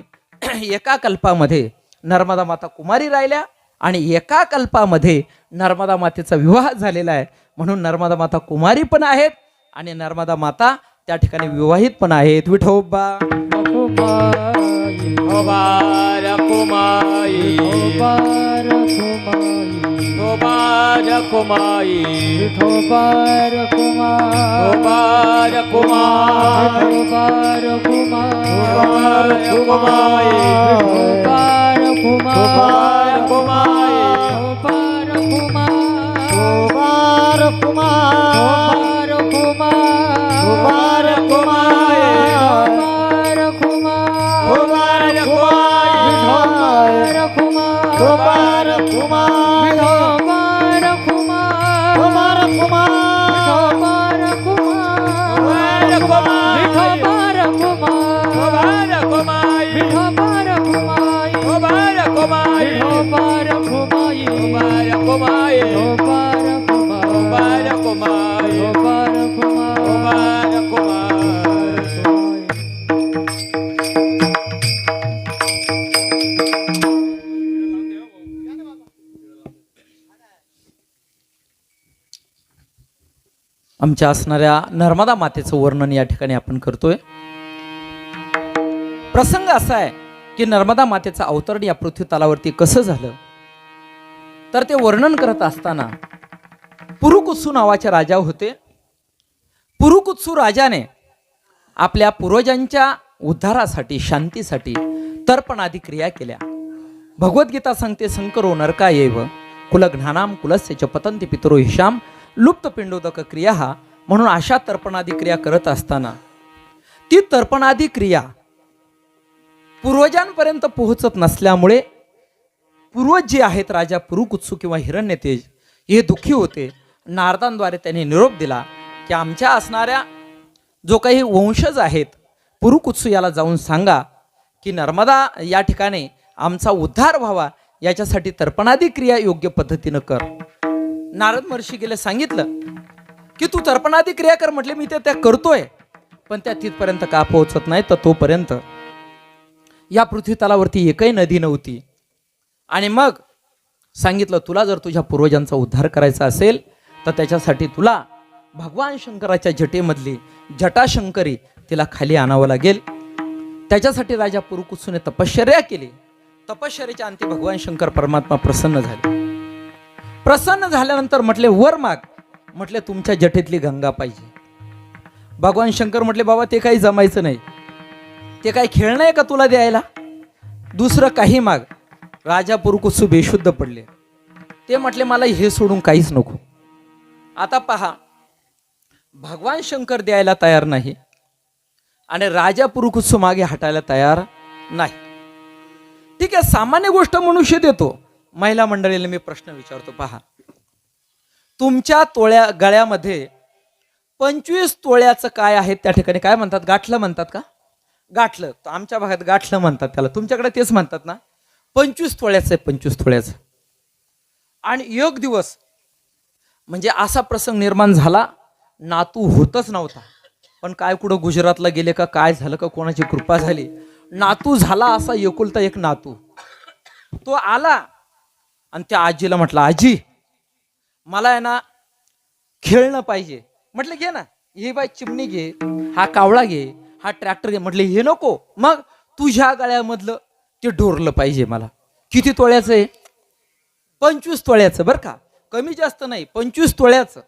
एका कल्पामध्ये नर्मदा माता कुमारी राहिल्या आणि एका कल्पामध्ये नर्मदा मातेचा विवाह झालेला आहे. म्हणून नर्मदा माता कुमारी पण आहेत आणि नर्मदा माता त्या ठिकाणी विवाहित पण आहेत. विठोबा
कुमाई ओबार कुमाई
विठोबार कुमाई
ओबार कुमाई
विठोबार कुमाई
ओबार कुमाई
विठोबार कुमाई
ओबार कुमाई
विठोबार कुमाई
ओबार कुमाई
विठोबार कुमाई
कुमार कुमार
विठोबार कुमाई
कुमार कुमार
विठोबार कुमाई
कुमार कुमार
विठोबार कुमाई
कुमार कुमार
विठोबार कुमाई
कुमार कुमार
विठोबार कुमाई
ओबार कुमाई
विठोबार कुमाई
ओबार कुमाई
विठोबार कुमाई
ओबार कुमाई
विठोबार कुमाई
ओबार कुमाई
विठोबार कुमाई
ओबार कुमाई
विठोबार कुमाई
ओबार कुमाई.
आमच्या असणाऱ्या नर्मदा मातेचं वर्णन या ठिकाणी आपण करतोय. प्रसंग असा आहे की नर्मदा मातेचं अवतरण या पृथ्वी तलावरती कसं झालं, तर ते वर्णन करत असताना पुरुकुत्सू नावाचे राजा होते. पुरुकुत्सू राजाने आपल्या पूर्वजांच्या उद्धारासाठी, शांतीसाठी तर्पणादी क्रिया केल्या. भगवद्गीता सांगते संकरो नरकायैव कुलघ्नानाम कुलस्य च पतन्ति पितरो हिशाम लुप्त पिंडोदक क्रिया. म्हणून अशा तर्पणादी क्रिया करत असताना ती तर्पणादी क्रिया पूर्वजांपर्यंत पोहोचत नसल्यामुळे पूर्वज जे आहेत राजा पुरुकुत्सू किंवा हिरण्यतेज हे दुःखी होते. नारदांद्वारे त्यांनी निरोप दिला की आमच्या असणाऱ्या जो काही वंशज आहेत पुरुकुत्सू याला जाऊन सांगा की नर्मदा या ठिकाणी आमचा उद्धार व्हावा, याच्यासाठी तर्पणादी क्रिया योग्य पद्धतीनं कर. नारद महर्षी गेले, सांगितलं की तू तर्पणादी क्रिया कर. म्हटले मी त्या करतोय, पण त्या तिथपर्यंत का पोहोचत नाही, तर तोपर्यंत या पृथ्वी तलावरती एकही नदी नव्हती. आणि मग सांगितलं तुला जर तुझ्या पूर्वजांचा उद्धार करायचा असेल तर त्याच्यासाठी तुला भगवान शंकराच्या जटेमधली जटाशंकरी तिला खाली आणावं लागेल. त्याच्यासाठी राजा पुरुकुत्सूने तपश्चर्या केली. तपश्चर्याच्या अंती भगवान शंकर परमात्मा प्रसन्न झाले. प्रसन्न झाल्यानंतर म्हटले वर माग. म्हटले तुमच्या जटेतली गंगा पाहिजे. भगवान शंकर म्हटले बाबा ते काही जमायचं नाही, ते काही खेळणं आहे का तुला द्यायला, दुसरं काही माग. राजा पुरुकुत्सू बेशुद्ध पडले. ते म्हटले मला हे सोडून काहीच नको. आता पहा, भगवान शंकर द्यायला तयार नाही आणि राजा पुरुकुत्सू मागे हटायला तयार नाही. ठीक आहे, सामान्य गोष्ट मनुष्य देतो. महिला मंडळीला मी प्रश्न विचारतो, पहा तुमच्या गळ्यामध्ये 25 तोळ्याचं काय आहे त्या ठिकाणी काय म्हणतात? गाठलं म्हणतात का? गाठलं. तर आमच्या भागात गाठलं म्हणतात त्याला, तुमच्याकडे तेच म्हणतात ना? 25 तोळ्याचं आहे, 25 तोळ्याचं. आणि एक दिवस म्हणजे असा प्रसंग निर्माण झाला, नातू होतच नव्हता. पण काय कुठं गुजरातला गेले का काय झालं का कोणाची कृपा झाली, नातू झाला. असा एकुलता एक नातू. तो आला आणि त्या आजीला म्हटलं, आजी मला आहे ना खेळणं पाहिजे. म्हटलं घे ना, हे बाय चिमणी घे, हा कावळा घे, हा ट्रॅक्टर घे. म्हटलं हे नको, मग तुझ्या गळ्यामधलं ते डोरलं पाहिजे मला. किती तोळ्याचं आहे? 25 तोळ्याचं बरं का, कमी जास्त नाही, 25 तोळ्याचं.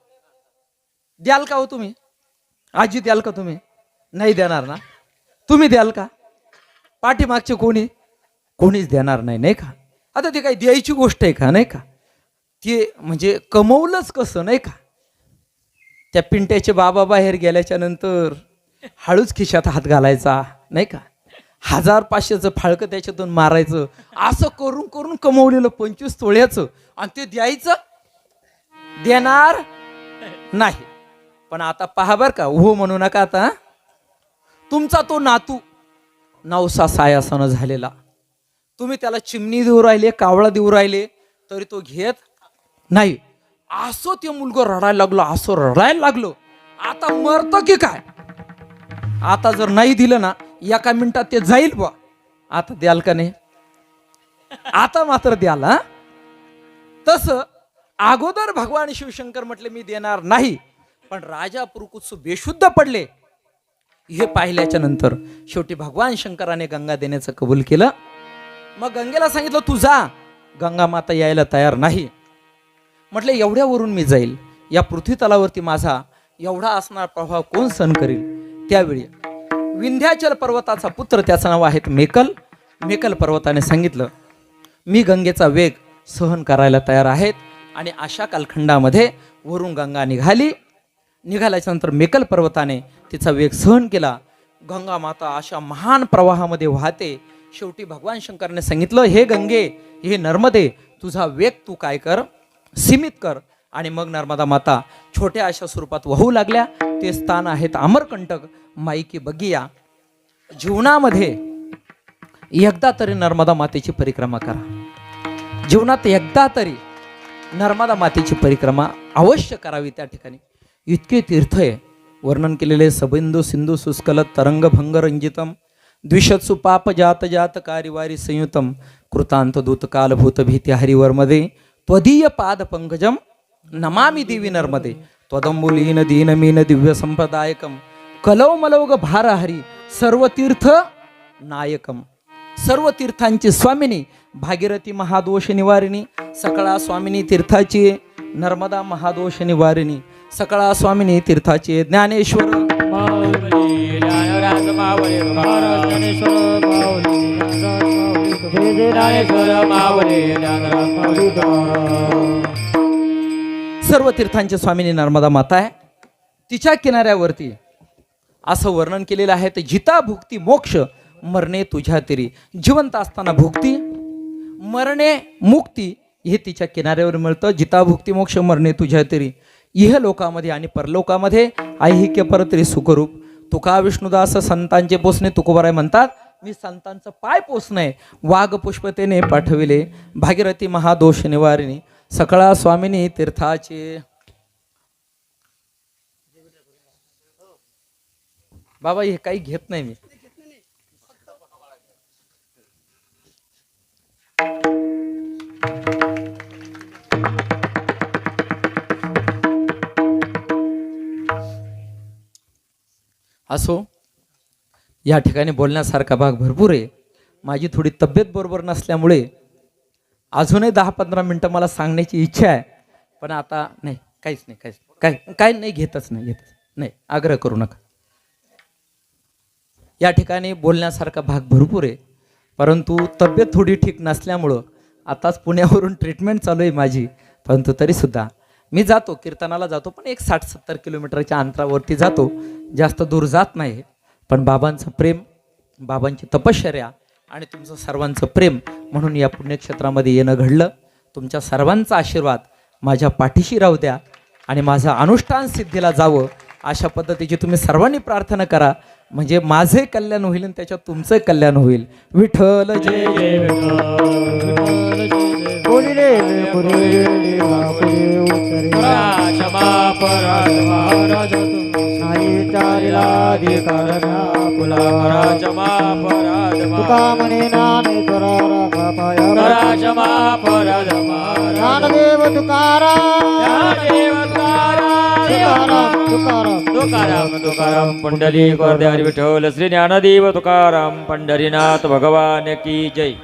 द्याल का हो तुम्ही? आजी द्याल का तुम्ही? नाही देणार ना? तुम्ही द्याल का? पाठीमागचे कोणीच देणार नाही, नाही का? आता ते काही द्यायची गोष्ट आहे का? नाही का? ते म्हणजे कमवलंच कसं, नाही का? त्या पिंट्याचे बाबा बाहेर गेल्याच्या नंतर हळूच खिशात हात घालायचा, नाही का? 1000-500चं फाळकं त्याच्यातून मारायचं, असं करून करून कमवलेलं 25 तोळ्याचं, आणि ते द्यायचं? देणार नाही. पण आता पहा बर का, हो म्हणू नका आता. तुमचा तो नातू नवसा सायासानं झालेला, तुम्ही त्याला चिमणी देऊ राहिले, कावळा देऊ राहिले, तरी तो घेत नाही. असं ते मुलगा रडायला लागलो, असं रडायला लागलो. आता मरतो की काय? आता जर नाही दिलं ना, एका मिनिटात ते जाईल बा. आता द्याल का नाही? आता मात्र द्याल. हा, तसं अगोदर भगवान शिवशंकर म्हटले मी देणार नाही, पण राजा पुरकुत्सू बेशुद्ध पडले. हे पाहिल्याच्या नंतर शेवटी भगवान शंकराने गंगा देण्याचं कबूल केलं. मग गंगेला सांगितलं तू जा. गंगा माता यायला तयार नाही. म्हटलं एवढ्यावरून मी जाईल, या पृथ्वी तलावरती माझा एवढा असणार प्रभाव कोण सहन करील? त्यावेळी विंध्याचल पर्वताचा पुत्र, त्याचं नाव आहे मेकल. मेकल पर्वताने सांगितलं मी गंगेचा वेग सहन करायला तयार आहेत. आणि अशा कालखंडामध्ये वरून गंगा निघाल्याच्या नंतर मेकल पर्वताने तिचा वेग सहन केला. गंगा माता अशा महान प्रवाहामध्ये वाहते. शेवटी भगवान शंकराने सांगितलं हे गंगे, हे नर्मदे, तुझा वेग तू काय कर, सीमित कर. आणि मग नर्मदा माता छोट्या अशा स्वरूपात वाहू लागल्या. ते स्थान आहेत अमरकंटक, माईकी बगिया. जीवनामध्ये एकदा तरी नर्मदा मातेची परिक्रमा करा. जीवनात एकदा तरी नर्मदा मातेची परिक्रमा अवश्य करावी. त्या ठिकाणी इतके तीर्थ आहे, वर्णन केलेले. सबिंदू सिंधू सुस्कलत तरंग भंग रंजितम द्विषत्सु पाप जात जात कारिवारी संयुतम कृतांत दूत काल भूत भीती हरिवर्मध्ये त्वदीय पाद पंकजम नमामि देवी नर्मदे त्वदंबुलीन दीनमीन दिव्य संप्रदायकम कलौमलौग भार हरी सर्व तीर्थ नायकम. सर्व तीर्थांची स्वामिनी भागीरथी महादोष निवारिणी, सकळा स्वामिनी तीर्थाची नर्मदा महादोष निवारिणी, सकळा स्वामिनी तीर्थाची ज्ञानेश्वर
माऊली ज्ञानराज माऊली महाराज ज्ञानेश्वर माऊली ज्ञानेश्वर माऊली ज्ञानराज माऊली.
सर्व तीर्थांची स्वामिनी नर्मदा माता आहे. तिच्या किनाऱ्यावरती असं वर्णन केलेलं आहे, तर जिता भुक्ती मोक्ष मरणे तुझ्या तरी. जिवंत असताना भुक्ती, मरणे मुक्ती हे तिच्या किनाऱ्यावर मिळतं. जिता भुक्ती मोक्ष मरणे तुझ्या तरी. इह लोकामध्ये आणि परलोकामध्ये ऐहिक्य परतरी सुखरूप. तुका विष्णुदास संतांचे पोसणे तुकोबाराय म्हणतात, मी संतांचं पाय पोसणे वाघ पुष्पतेने पाठविले. भागीरथी महादोष निवारिणी सकळा स्वामिनी तीर्थाचे. बाबा हे काही घेत नाही मी. असो, या ठिकाणी बोलण्यासारखा भाग भरपूर आहे. माझी थोडी तब्येत बरोबर नसल्यामुळे अजूनही 10-15 मिनटं मला सांगण्याची इच्छा आहे, पण आता नाही, काहीच नाही, घेतच नाही, आग्रह करू नका. या ठिकाणी बोलण्यासारखा भाग भरपूर आहे, परंतु तब्येत थोडी ठीक नसल्यामुळं आताच पुण्यावरून ट्रीटमेंट चालू आहे माझी. परंतु तरीसुद्धा मी जातो, कीर्तनाला जातो, पण एक 60-70 किलोमीटरच्या अंतरावरती जातो, जास्त दूर जात नाही. पण बाबांचं प्रेम, बाबांची तपश्चर्या आणि तुमचं सर्वांचं प्रेम म्हणून या पुण्यक्षेत्रामध्ये येणं घडलं. तुमच्या सर्वांचा आशीर्वाद माझ्या पाठीशी राहू द्या आणि माझं अनुष्ठान सिद्धीला जावं अशा पद्धतीची तुम्ही सर्वांनी प्रार्थना करा, म्हणजे माझे कल्याण होईल आणि त्याच्यात तुमचं कल्याण होईल. विठ्ठल जय जय
बोलिले पुरे पुरे उत्तरे
क्षमा अपराध महाराज
नाही चारिला अधिकार
तुला क्षमा अपराध
तुका म्हणे ज्ञानेश्वरा राखा पाया
क्षमा अपराध महाराज
ज्ञानदेव तुकाराम तुकाराम
तुकाराम तुकाराम पुंडलिक वरदे हरी विठ्ठल श्री ज्ञानदेव तुकाराम पंढरीनाथ भगवान की जय.